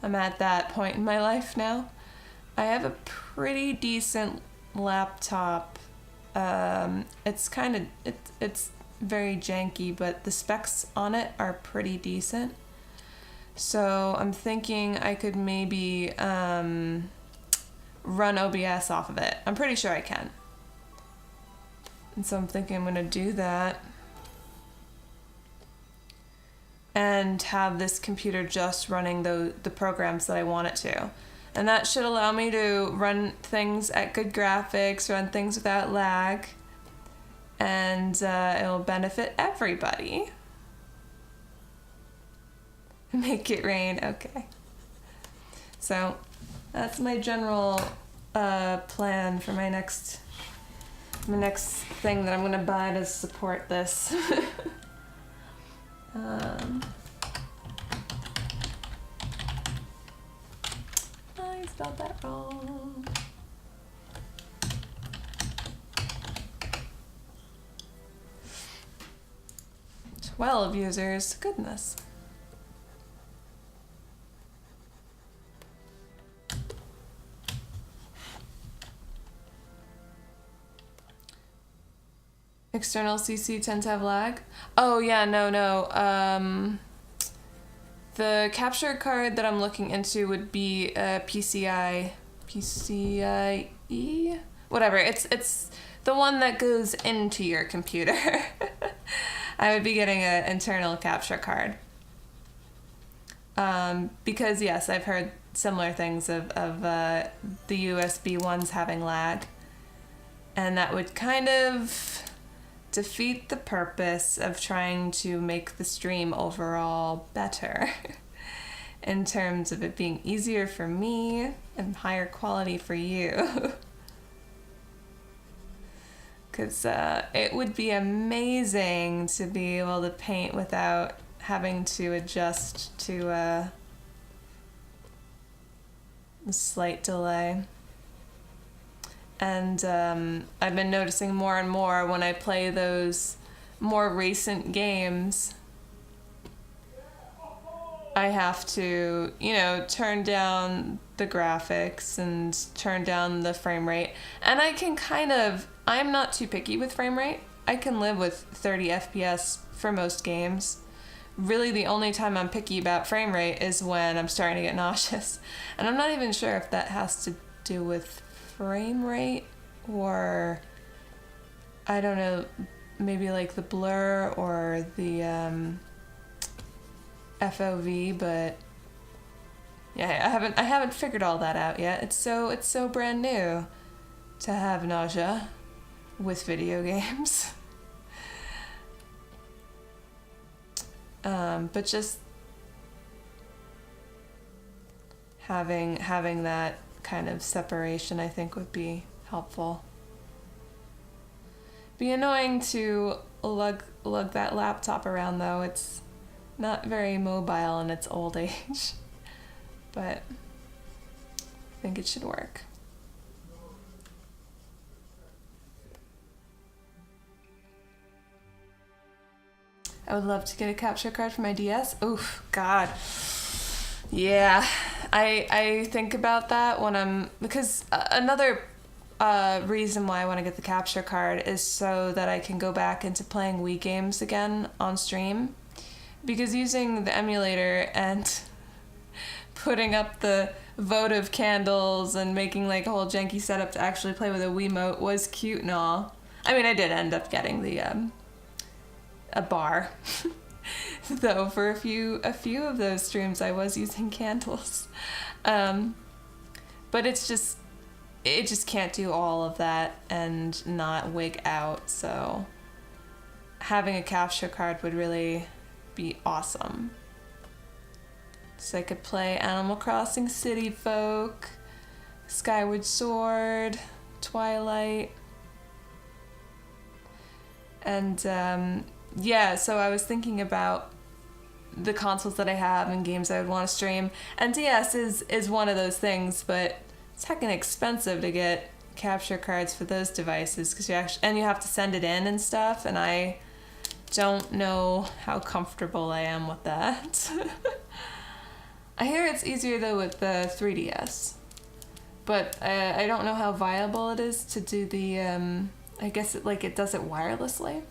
Speaker 1: I'm at that point in my life now. I have a pretty decent laptop. It's very janky, but the specs on it are pretty decent. So I'm thinking I could maybe run OBS off of it. I'm pretty sure I can. And so I'm thinking I'm gonna do that and have this computer just running the programs that I want it to. And that should allow me to run things at good graphics, run things without lag, and it'll benefit everybody. Make it rain, okay. So that's my general plan for my next thing that I'm gonna buy to support this. I spelled that wrong. "12 users, goodness." External CC tend to have lag? Oh yeah, no. The capture card that I'm looking into would be a PCIe? Whatever, it's the one that goes into your computer. I would be getting an internal capture card. Because yes, I've heard similar things of the USB ones having lag. And that would kind of defeat the purpose of trying to make the stream overall better in terms of it being easier for me and higher quality for you. Because it would be amazing to be able to paint without having to adjust to a slight delay. And I've been noticing more and more when I play those more recent games, I have to, turn down the graphics and turn down the frame rate. And I can I'm not too picky with frame rate. I can live with 30 FPS for most games. Really, the only time I'm picky about frame rate is when I'm starting to get nauseous. And I'm not even sure if that has to do with frame rate or, I don't know, maybe like the blur or the FOV, but yeah, I haven't figured all that out yet. It's so brand new to have nausea with video games. But just having that kind of separation, I think, would be helpful. Be annoying to lug that laptop around, though. It's not very mobile in its old age, but I think it should work. I would love to get a capture card for my DS. Oof, God. Yeah, I think about that when because another reason why I want to get the capture card is so that I can go back into playing Wii games again on stream. Because using the emulator and putting up the votive candles and making like a whole janky setup to actually play with a Wiimote was cute and all. I mean, I did end up getting the a bar. Though for a few of those streams I was using candles. But it just can't do all of that and not wig out, so having a capture card would really be awesome. So I could play Animal Crossing City Folk, Skyward Sword, Twilight, and yeah, so I was thinking about the consoles that I have and games I would want to stream, and DS is one of those things, but it's heckin' expensive to get capture cards for those devices because you have to send it in and stuff, and I don't know how comfortable I am with that. I hear it's easier though with the 3DS, but I don't know how viable it is to do the I guess it does it wirelessly.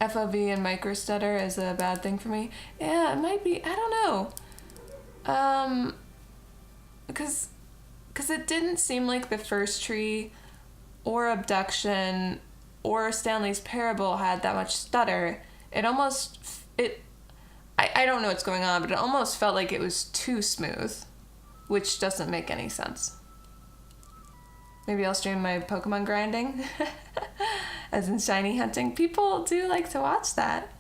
Speaker 1: FOV and microstutter is a bad thing for me. Yeah, it might be. I don't know. Because it didn't seem like the First Tree or Abduction or Stanley's Parable had that much stutter. I don't know what's going on, but it almost felt like it was too smooth, which doesn't make any sense. Maybe I'll stream my Pokemon grinding, as in shiny hunting. People do like to watch that.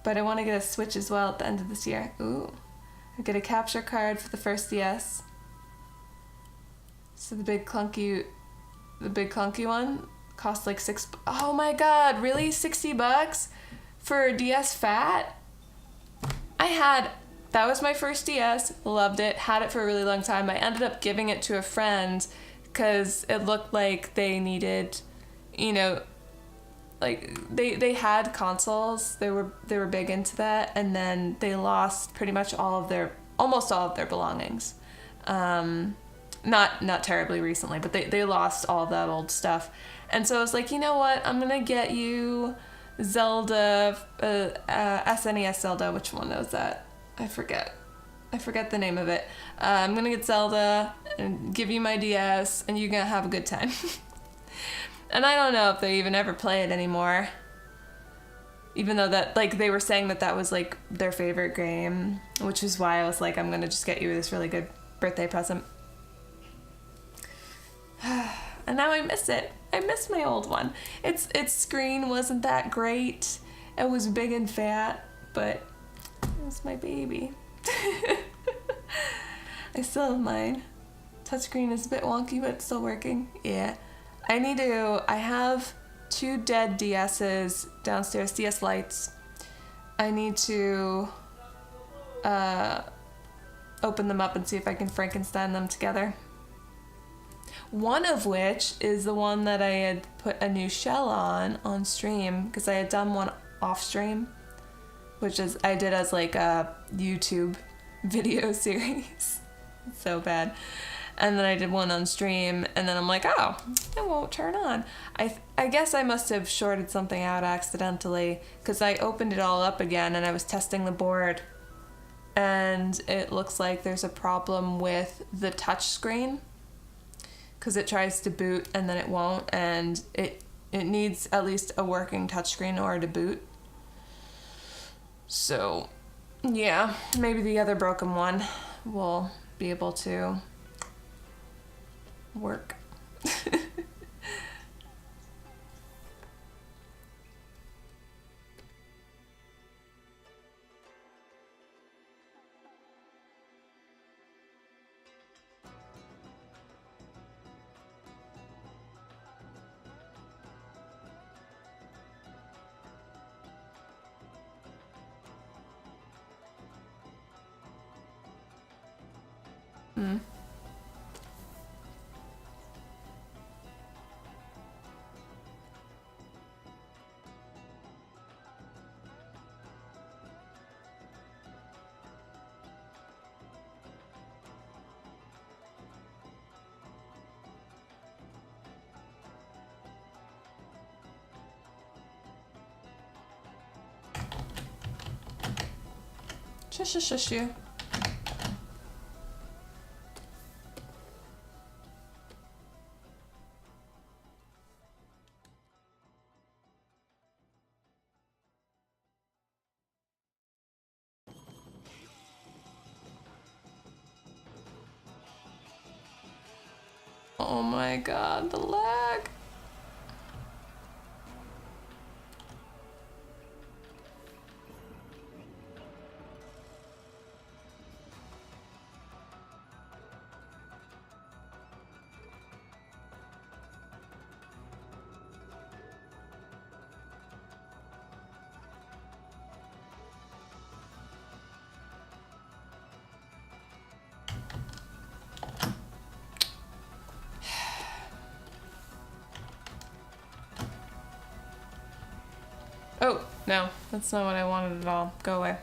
Speaker 1: But I want to get a Switch as well at the end of this year. Ooh. I get a capture card for the first DS. So the big clunky one costs like oh my god, really? $60 for a DS Fat? That was my first DS, loved it, had it for a really long time. I ended up giving it to a friend because it looked like they needed, like they had consoles, they were big into that, and then they lost pretty much almost all of their belongings. Not terribly recently, but they lost all of that old stuff. And so I was like, you know what, I'm gonna get you Zelda, SNES Zelda, which one was that? I forget the name of it. I'm gonna get Zelda and give you my DS, and you're gonna have a good time. And I don't know if they even ever play it anymore. Even though that, like, they were saying that was like their favorite game, which is why I was like, I'm gonna just get you this really good birthday present. And now I miss it. I miss my old one. Its screen wasn't that great. It was big and fat, but it was my baby. I still have mine. Touchscreen is a bit wonky, but it's still working. Yeah. I have 2 dead DSs downstairs, DS Lites. I need to open them up and see if I can Frankenstein them together. One of which is the one that I had put a new shell on stream, because I had done one off stream, which is I did as like a YouTube video series. So bad. And then I did one on stream, and then I'm like, oh, it won't turn on. I guess I must have shorted something out accidentally, because I opened it all up again and I was testing the board, and it looks like there's a problem with the touch screen, because it tries to boot and then it won't, and it needs at least a working touchscreen in order to boot. So, yeah, maybe the other broken one will be able to work. Mm. Shush you. Oh my god, the lag. Oh, no, that's not what I wanted at all. Go away.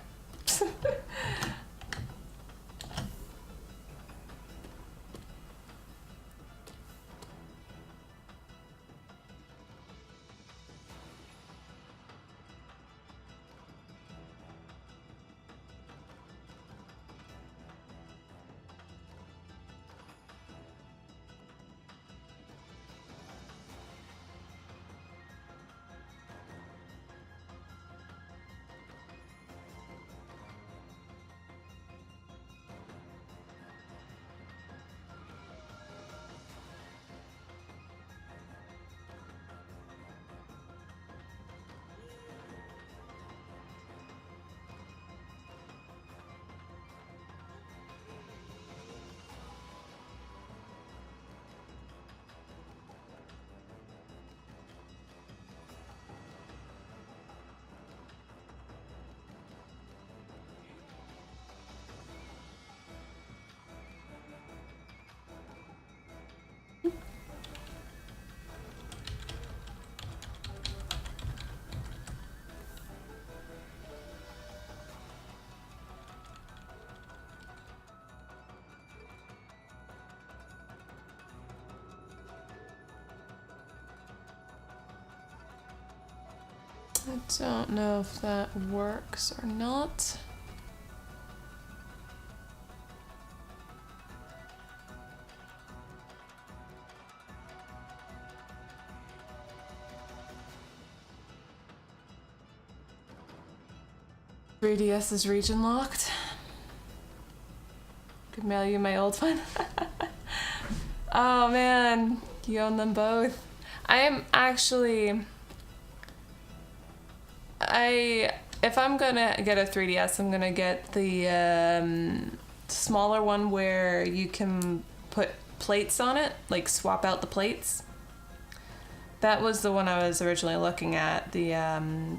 Speaker 1: I don't know if that works or not. .3DS is region locked. Could mail you my old one. Oh man, you own them both. I am actually... if I'm gonna get a 3DS, I'm gonna get the smaller one where you can put plates on it, like swap out the plates. That was the one I was originally looking at, the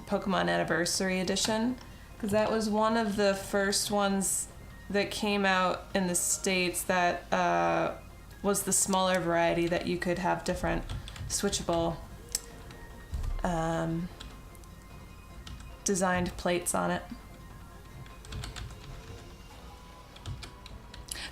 Speaker 1: Pokemon Anniversary Edition, because that was one of the first ones that came out in the States that was the smaller variety that you could have different switchable designed plates on it.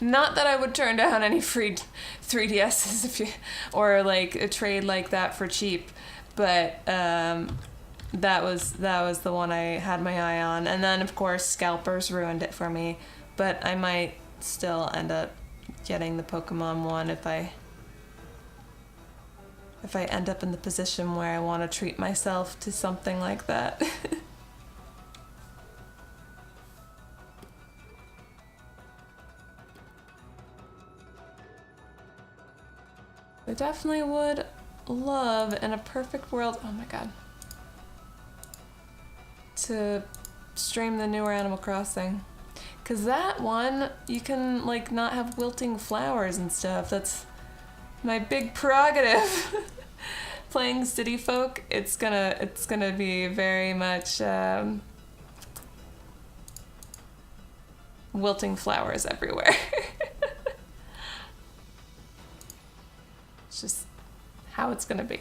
Speaker 1: Not that I would turn down any free 3DSs if you, or like a trade like that for cheap, but that was the one I had my eye on. And then of course scalpers ruined it for me, but I might still end up getting the Pokemon one if I end up in the position where I want to treat myself to something like that. I definitely would love, in a perfect world, oh my god, to stream the newer Animal Crossing. Cause that one, you can like not have wilting flowers and stuff. That's my big prerogative. Playing City Folk, it's gonna be very much wilting flowers everywhere. It's just how it's gonna be.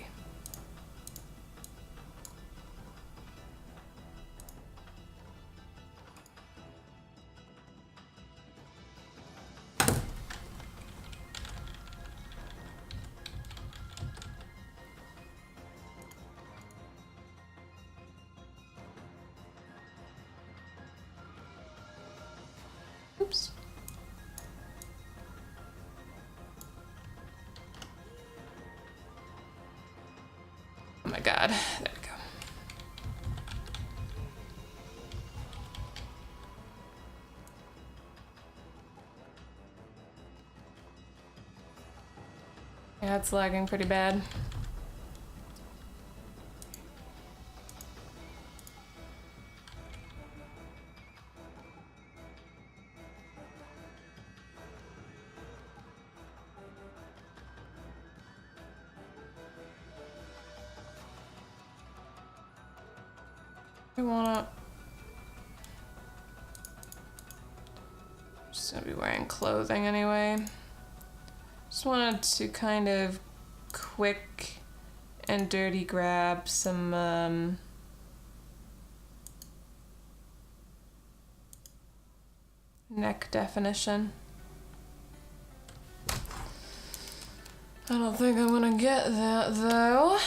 Speaker 1: Oops. Oh my god, there we go. Yeah, it's lagging pretty bad. I wanna... Just gonna be wearing clothing anyway. Just wanted to kind of quick and dirty grab some neck definition. I don't think I'm gonna get that though.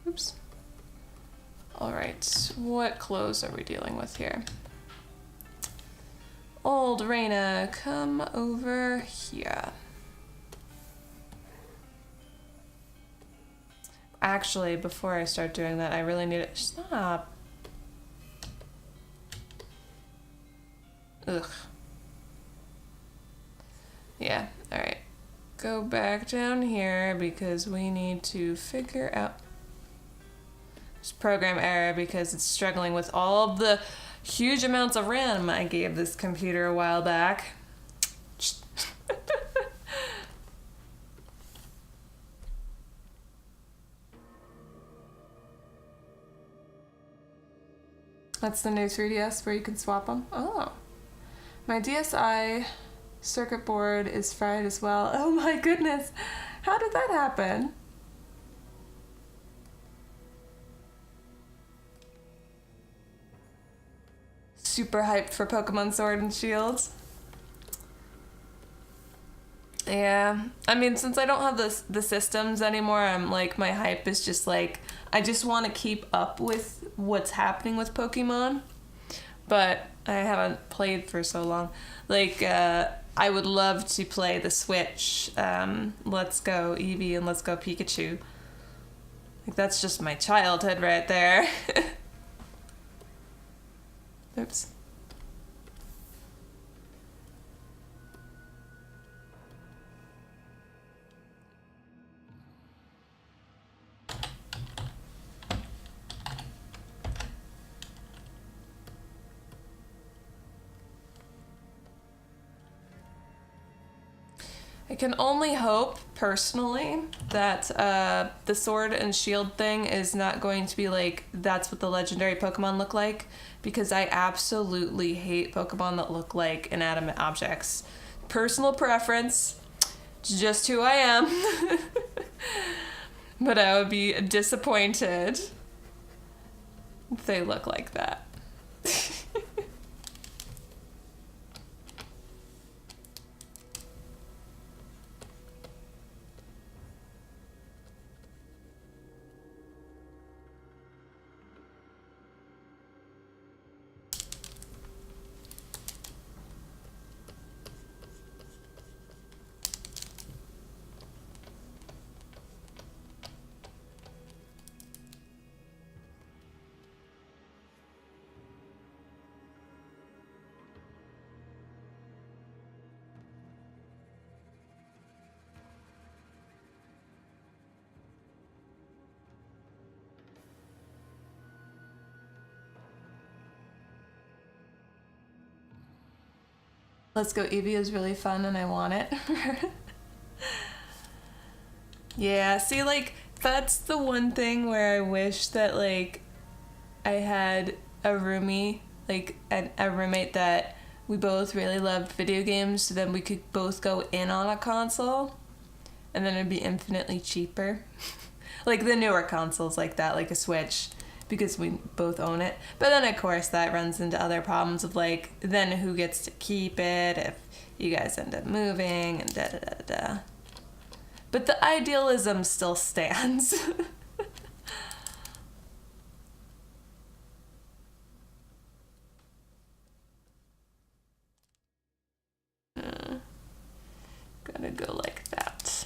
Speaker 1: Oops. Alright, what clothes are we dealing with here? Old Raina, come over here. Actually, before I start doing that, I really need to... Stop. Ugh. Yeah, alright. Go back down here because we need to figure out... program error because it's struggling with all of the huge amounts of RAM I gave this computer a while back. That's the new 3DS where you can swap them. Oh. My DSi circuit board is fried as well. Oh my goodness. How did that happen? Super hyped for Pokemon Sword and Shield. Yeah, I mean, since I don't have the systems anymore, I'm like, my hype is just like, I just want to keep up with what's happening with Pokemon, but I haven't played for so long. Like, I would love to play the Switch, Let's Go Eevee and Let's Go Pikachu. Like, that's just my childhood right there. Oops. I can only hope, personally, that the sword and shield thing is not going to be like, that's what the legendary Pokemon look like, because I absolutely hate Pokemon that look like inanimate objects. Personal preference, it's just who I am. But I would be disappointed if they look like that. Let's Go Eevee is really fun and I want it. Yeah, see, like, that's the one thing where I wish that, like, I had a roomie, like, a roommate that we both really loved video games, so then we could both go in on a console, and then it'd be infinitely cheaper. Like, the newer consoles like that, like a Switch, because we both own it. But then, of course, that runs into other problems of, like, then who gets to keep it if you guys end up moving and da-da-da-da-da. But the idealism still stands. Gotta go like that.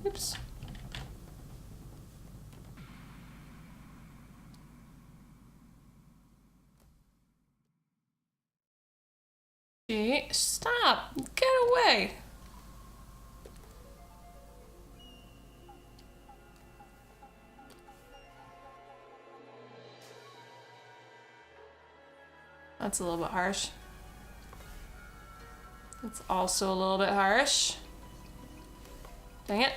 Speaker 1: Oops. Gee, stop! Get away! That's a little bit harsh. That's also a little bit harsh. Dang it.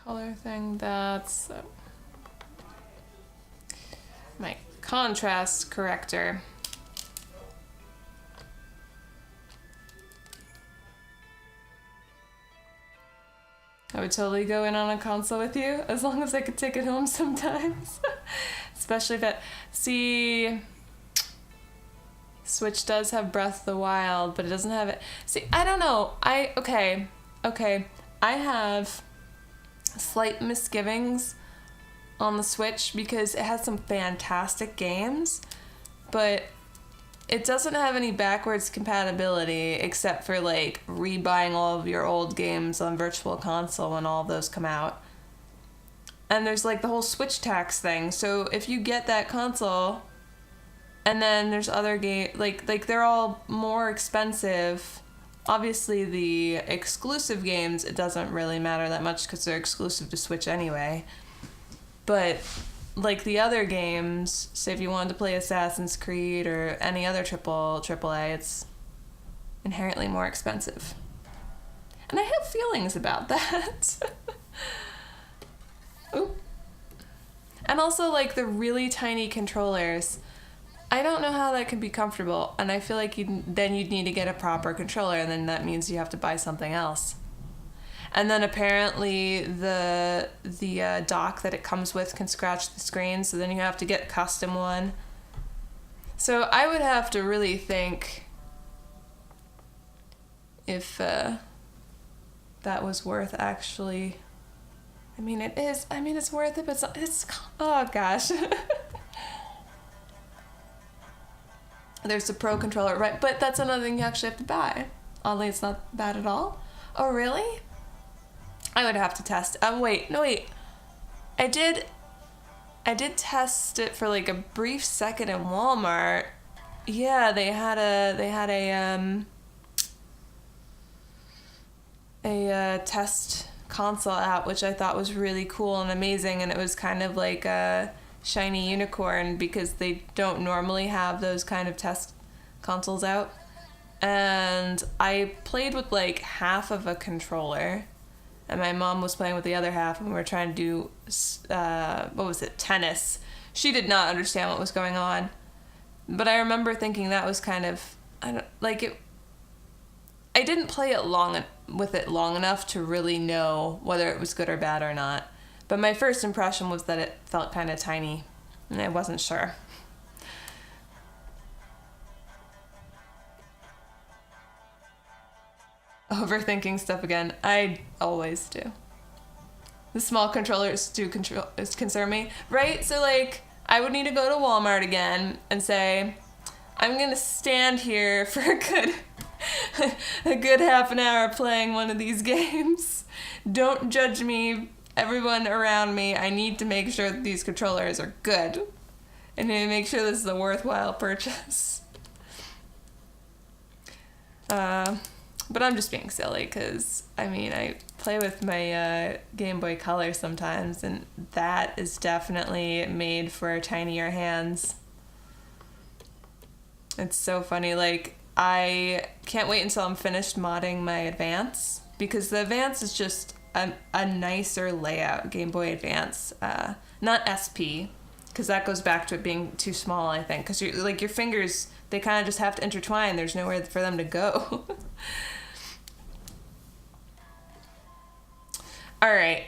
Speaker 1: Color thing, that's my contrast corrector. I would totally go in on a console with you as long as I could take it home sometimes. Especially if it, see, Switch does have Breath of the Wild, but it doesn't have it. See, I don't know. Okay. I have slight misgivings on the Switch because it has some fantastic games, but it doesn't have any backwards compatibility except for like rebuying all of your old games on Virtual Console when all of those come out. And there's like the whole Switch tax thing. So if you get that console, and then there's other like they're all more expensive. Obviously, the exclusive games, it doesn't really matter that much because they're exclusive to Switch anyway. But like the other games, say if you wanted to play Assassin's Creed or any other AAA, it's inherently more expensive. And I have feelings about that. Oop. And also, like, the really tiny controllers, I don't know how that can be comfortable, and I feel like you'd need to get a proper controller, and then that means you have to buy something else. And then apparently the dock that it comes with can scratch the screen, so then you have to get a custom one. So I would have to really think if that was worth actually... I mean, it is. I mean, it's worth it, but it's oh gosh. There's the Pro controller, right? But that's another thing you actually have to buy. Oddly, it's not bad at all. Oh, really? I would have to test. Wait. I did test it for like a brief second in Walmart. Yeah, they had a test console out, which I thought was really cool and amazing, and it was kind of like a shiny unicorn because they don't normally have those kind of test consoles out. And I played with like half of a controller, and my mom was playing with the other half, and we were trying to do tennis. She did not understand what was going on, but I remember thinking that was kind of I didn't play it long enough to really know whether it was good or bad or not. But my first impression was that it felt kind of tiny, and I wasn't sure. Overthinking stuff again. I always do. The small controllers do concern me, right? So like, I would need to go to Walmart again and say, I'm gonna stand here for a good half an hour playing one of these games. Don't judge me, everyone around me. I need to make sure that these controllers are good. And to make sure this is a worthwhile purchase. But I'm just being silly because, I mean, I play with my Game Boy Color sometimes, and that is definitely made for tinier hands. It's so funny, like, I can't wait until I'm finished modding my Advance, because the Advance is just a nicer layout, Game Boy Advance, not SP, because that goes back to it being too small, I think, because your fingers, they kind of just have to intertwine, there's nowhere for them to go. Alright.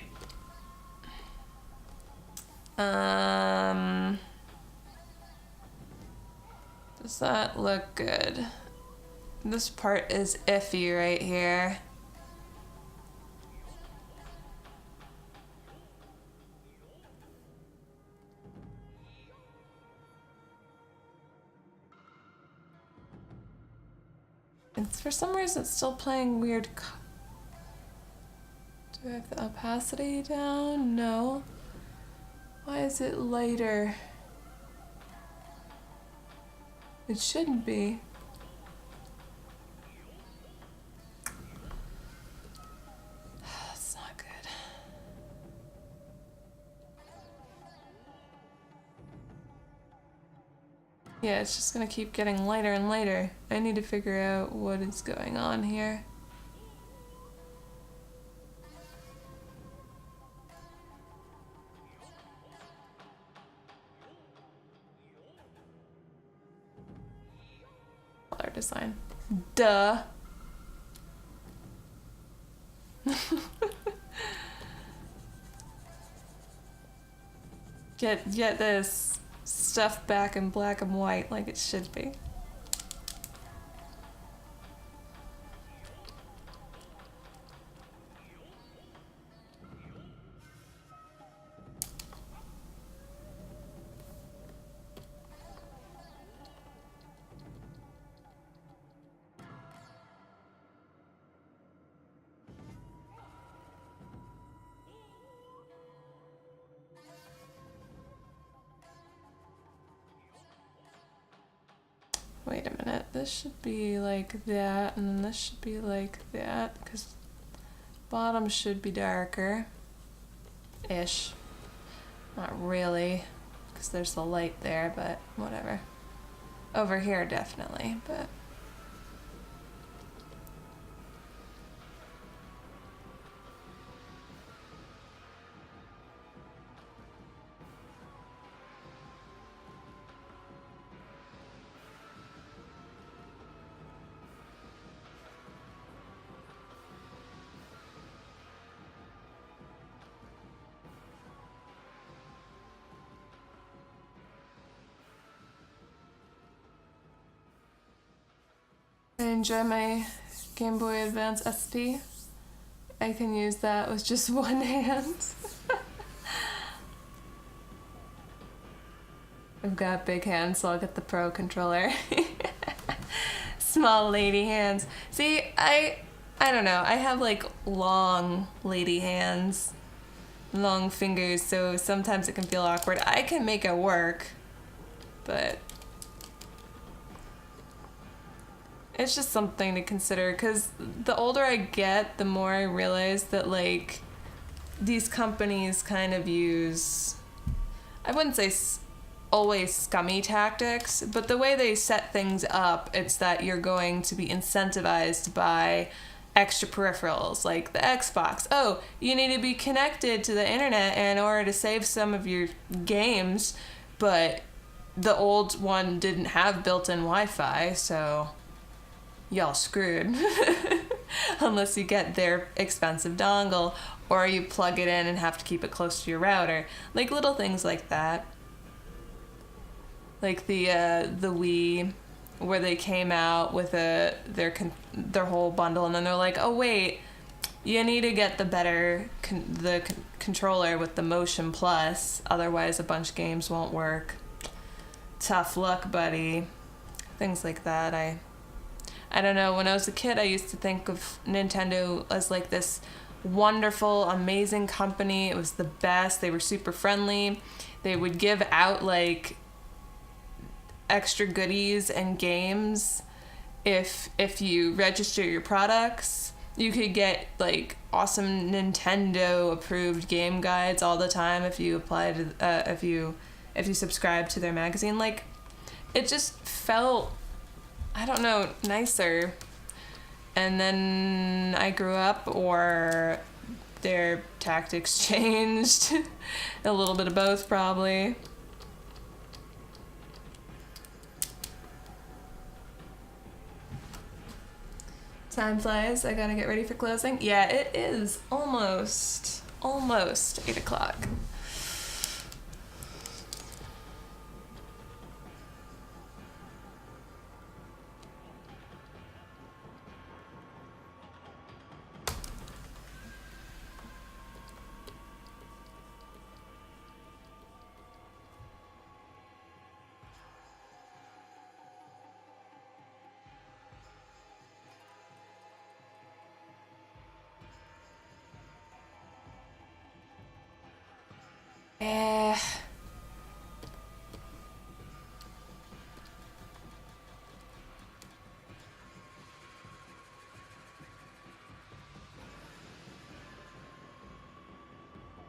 Speaker 1: Does that look good? This part is iffy right here. It's for some reason it's still playing weird. Do I have the opacity down? No. Why is it lighter? It shouldn't be. It's not good. Yeah, it's just gonna keep getting lighter and lighter. I need to figure out what is going on here. Color design. Duh. Get this stuff back in black and white like it should be. Wait a minute, this should be like that, and then this should be like that, because bottom should be darker. Ish. Not really, because there's the light there, but whatever. Over here, definitely, but... I enjoy my Game Boy Advance SP. I can use that with just one hand. I've got big hands, so I'll get the Pro controller. Small lady hands. See, I don't know. I have like long lady hands, long fingers, so sometimes it can feel awkward. I can make it work, but it's just something to consider, because the older I get, the more I realize that, like, these companies kind of use, I wouldn't say always scummy tactics, but the way they set things up, it's that you're going to be incentivized by extra peripherals, like the Xbox. Oh, you need to be connected to the internet in order to save some of your games, but the old one didn't have built-in Wi-Fi, so... y'all screwed. Unless you get their expensive dongle, or you plug it in and have to keep it close to your router. Like little things like that. Like the Wii, where they came out with their whole bundle, and then they're like, oh wait, you need to get the better controller with the Motion Plus, otherwise a bunch of games won't work. Tough luck, buddy. Things like that. I don't know, when I was a kid, I used to think of Nintendo as like this wonderful, amazing company. It was the best. They were super friendly. They would give out like extra goodies and games if you register your products. You could get like awesome Nintendo approved game guides all the time if you applied if you subscribe to their magazine. Like, it just felt, I don't know, nicer. And then I grew up, or their tactics changed. A little bit of both, probably. Time flies. I gotta get ready for closing. Yeah, it is almost 8 o'clock.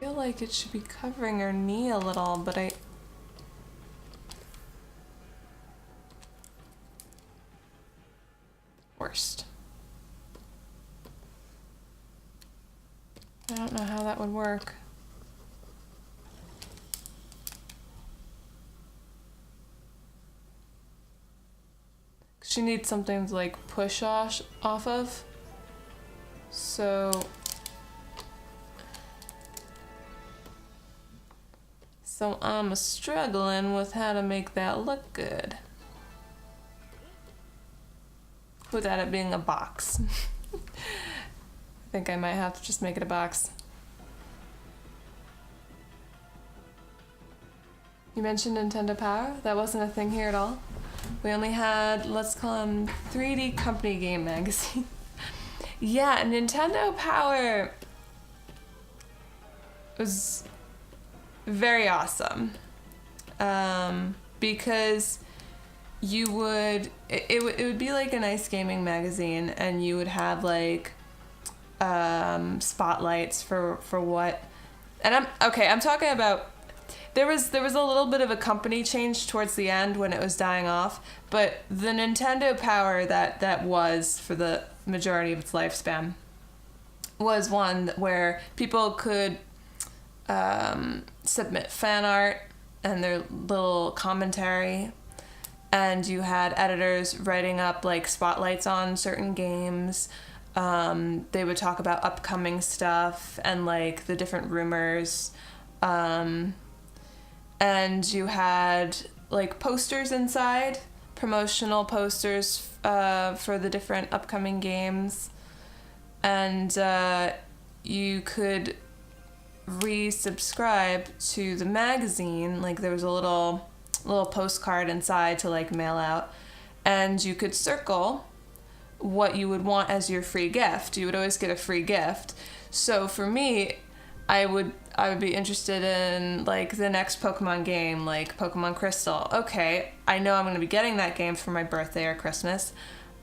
Speaker 1: I feel like it should be covering her knee a little, but worst. I don't know how that would work. She needs something to like push off of. So I'm struggling with how to make that look good without it being a box. I think I might have to just make it a box. You mentioned Nintendo Power? That wasn't a thing here at all. We only had, let's call them 3D Company Game Magazine. Yeah, Nintendo Power was very awesome. Because it would be like a nice gaming magazine, and you would have like spotlights for what. And I'm talking about, there was a little bit of a company change towards the end when it was dying off, but the Nintendo Power that was for the majority of its lifespan was one where people could submit fan art and their little commentary, and you had editors writing up like spotlights on certain games. They would talk about upcoming stuff and like the different rumors. And you had like posters inside, promotional posters for the different upcoming games. And you could resubscribe to the magazine. Like there was a little postcard inside to like mail out, and you could circle what you would want as your free gift. You would always get a free gift. So for me, I would be interested in like the next Pokemon game, like Pokemon Crystal. Okay, I know I'm going to be getting that game for my birthday or Christmas.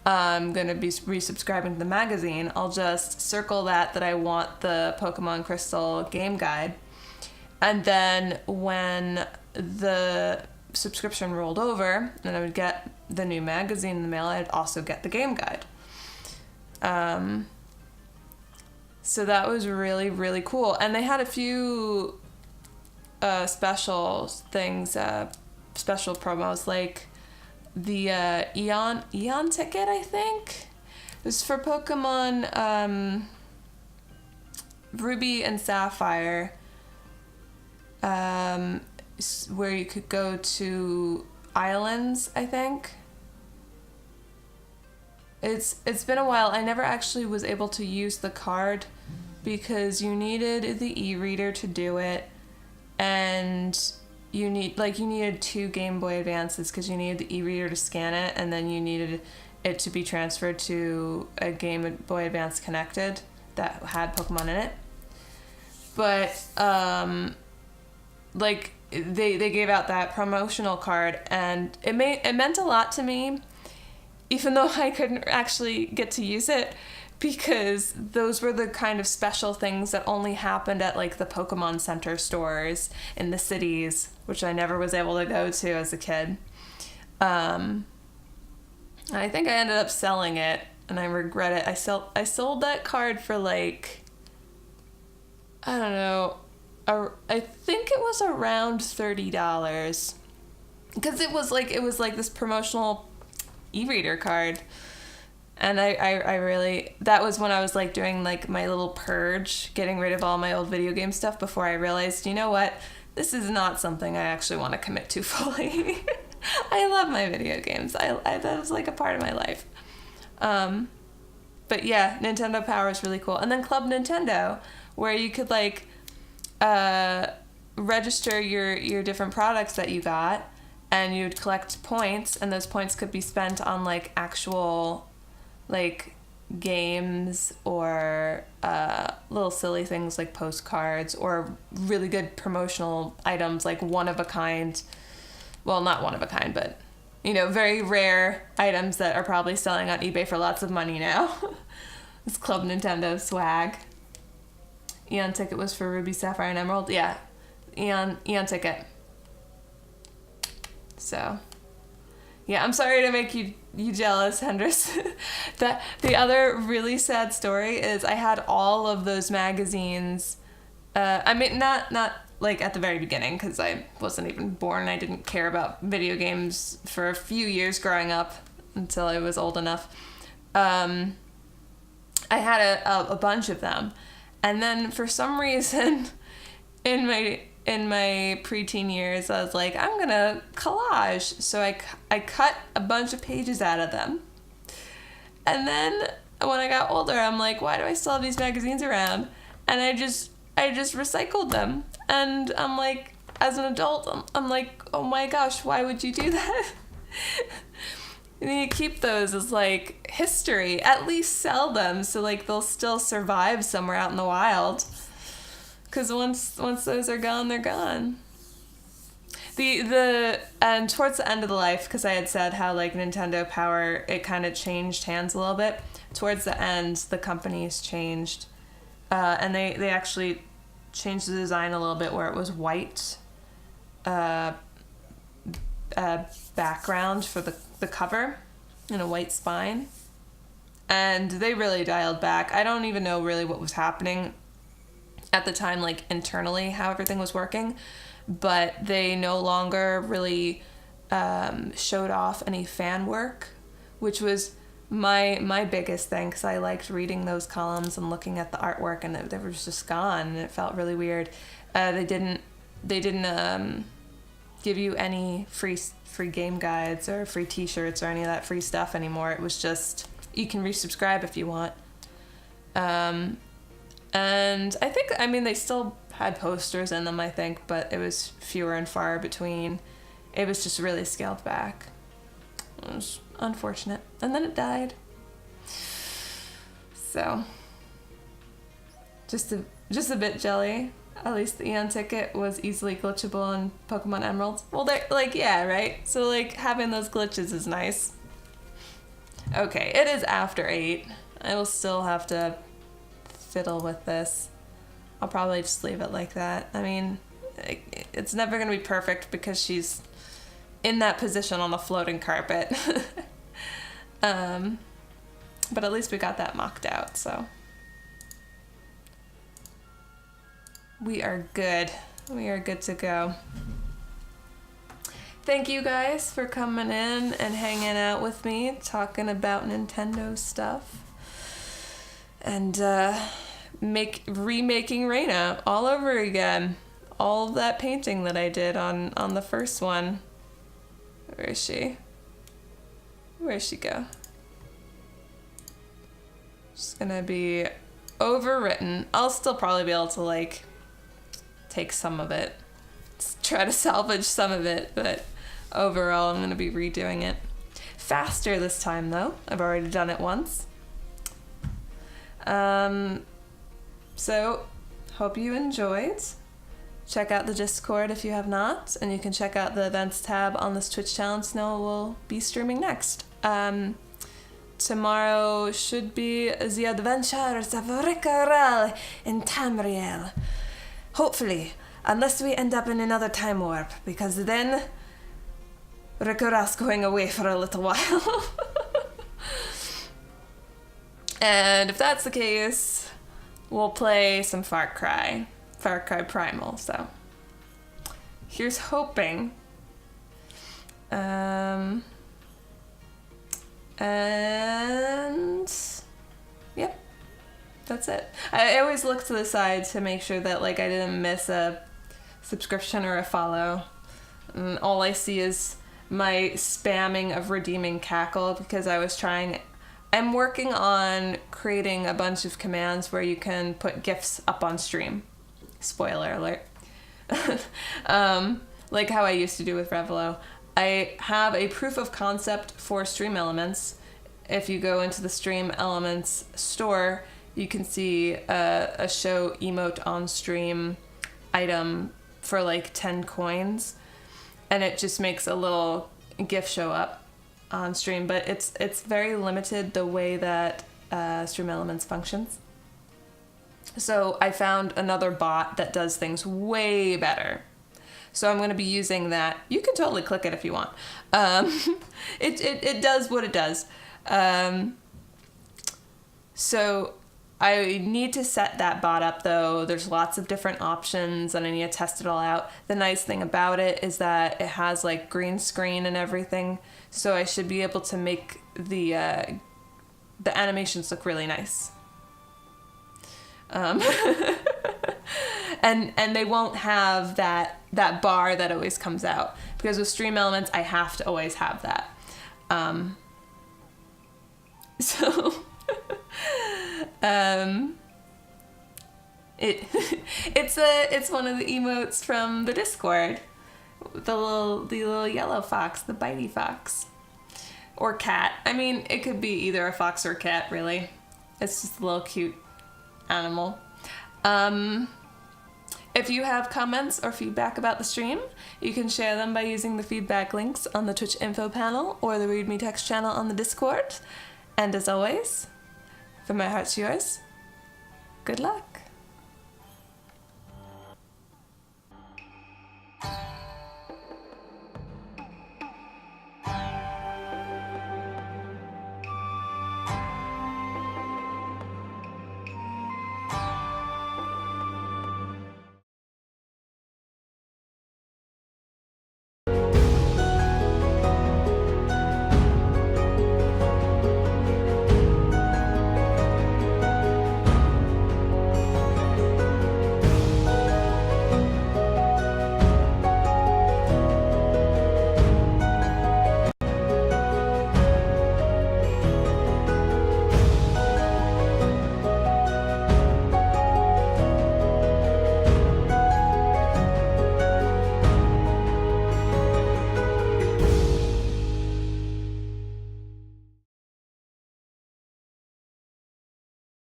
Speaker 1: I'm going to be resubscribing to the magazine. I'll just circle that I want the Pokemon Crystal game guide. And then when the subscription rolled over and I would get the new magazine in the mail, I'd also get the game guide. So that was really, really cool. And they had a few special things, special promos, like the Eon ticket, I think. It was for Pokemon Ruby and Sapphire, where you could go to islands, I think. It's been a while. I never actually was able to use the card because you needed the e-reader to do it, and you needed 2 Game Boy Advances because you needed the e-reader to scan it, and then you needed it to be transferred to a Game Boy Advance connected that had Pokemon in it. But like they gave out that promotional card, and it meant a lot to me, even though I couldn't actually get to use it, because those were the kind of special things that only happened at like the Pokemon Center stores in the cities, which I never was able to go to as a kid. I think I ended up selling it, and I regret it. I sold that card for like, I don't know, I think it was around $30, because it was like this promotional e-reader card. And I really, that was when I was like doing like my little purge, getting rid of all my old video game stuff, before I realized, you know what, this is not something I actually want to commit to fully. I love my video games. That was like a part of my life. But yeah, Nintendo Power is really cool. And then Club Nintendo, where you could like register your different products that you got, and you'd collect points, and those points could be spent on like actual like games, or little silly things like postcards, or really good promotional items like one of a kind, well, not one of a kind, but you know, very rare items that are probably selling on eBay for lots of money now. It's Club Nintendo swag. Eon ticket was for Ruby, Sapphire, and Emerald. Yeah, Eon ticket. So yeah, I'm sorry to make you jealous, Hendris. The other really sad story is I had all of those magazines. I mean, not like at the very beginning, because I wasn't even born. I didn't care about video games for a few years growing up until I was old enough. I had a bunch of them, and then for some reason, in my preteen years, I was like, I'm gonna collage. So I cut a bunch of pages out of them. And then when I got older, I'm like, why do I still have these magazines around? And I just recycled them. And I'm like, as an adult, I'm like, oh my gosh, why would you do that? You need to keep those as like history. At least sell them so like they'll still survive somewhere out in the wild. Because once those are gone, they're gone. And towards the end of the life, because I had said how like Nintendo Power, it kind of changed hands a little bit. Towards the end, the companies changed, and they actually changed the design a little bit where it was white background for the cover and a white spine. And they really dialed back. I don't even know really what was happening at the time, like internally, how everything was working. But they no longer really showed off any fan work, which was my biggest thing, because I liked reading those columns and looking at the artwork, and they were just gone, and it felt really weird. They didn't give you any free game guides or free t-shirts or any of that free stuff anymore. It was just, you can resubscribe if you want. And I think, I mean, they still had posters in them, I think, but it was fewer and far between. It was just really scaled back. It was unfortunate. And then it died. So, just a bit jelly. At least the Eon ticket was easily glitchable in Pokemon Emeralds. Well, they're like, yeah, right? So, like, having those glitches is nice. Okay, it is after 8. I will still have to fiddle with this. I'll probably just leave it like that. I mean, it's never going to be perfect because she's in that position on a floating carpet. But at least we got that mocked out, so. We are good. We are good to go. Thank you guys for coming in and hanging out with me, talking about Nintendo stuff. And remaking Reina all over again. All of that painting that I did on the first one. Where is she? Where'd she go? She's gonna be overwritten. I'll still probably be able to like take some of it. Try to salvage some of it, but overall I'm gonna be redoing it. Faster this time though. I've already done it once. So, hope you enjoyed. Check out the Discord if you have not, and you can check out the events tab on this Twitch channel to know what we'll be streaming next. Tomorrow should be The Adventures of Ricoral in Tamriel. Hopefully, unless we end up in another time warp, because then Ricoral's going away for a little while. And if that's the case, we'll play some Far Cry Primal, so here's hoping. And yep, that's it. I always look to the side to make sure that like I didn't miss a subscription or a follow. And all I see is my spamming of redeeming cackle, because I'm working on creating a bunch of commands where you can put GIFs up on stream. Spoiler alert. Like how I used to do with Revelo. I have a proof of concept for Stream Elements. If you go into the Stream Elements store, you can see a show emote on stream item for like 10 coins. And it just makes a little GIF show up on stream, but it's very limited the way that Stream Elements functions. So I found another bot that does things way better. So I'm going to be using that. You can totally click it if you want. It does what it does. So I need to set that bot up though. There's lots of different options and I need to test it all out. The nice thing about it is that it has like green screen and everything. So I should be able to make the animations look really nice. And they won't have that bar that always comes out, because with Stream Elements I have to always have that. It's one of the emotes from the Discord. The little yellow fox, the bitey fox. Or cat. I mean, it could be either a fox or a cat, really. It's just a little cute animal. If you have comments or feedback about the stream, you can share them by using the feedback links on the Twitch info panel or the Read Me Text channel on the Discord. And as always, from my heart to yours, good luck.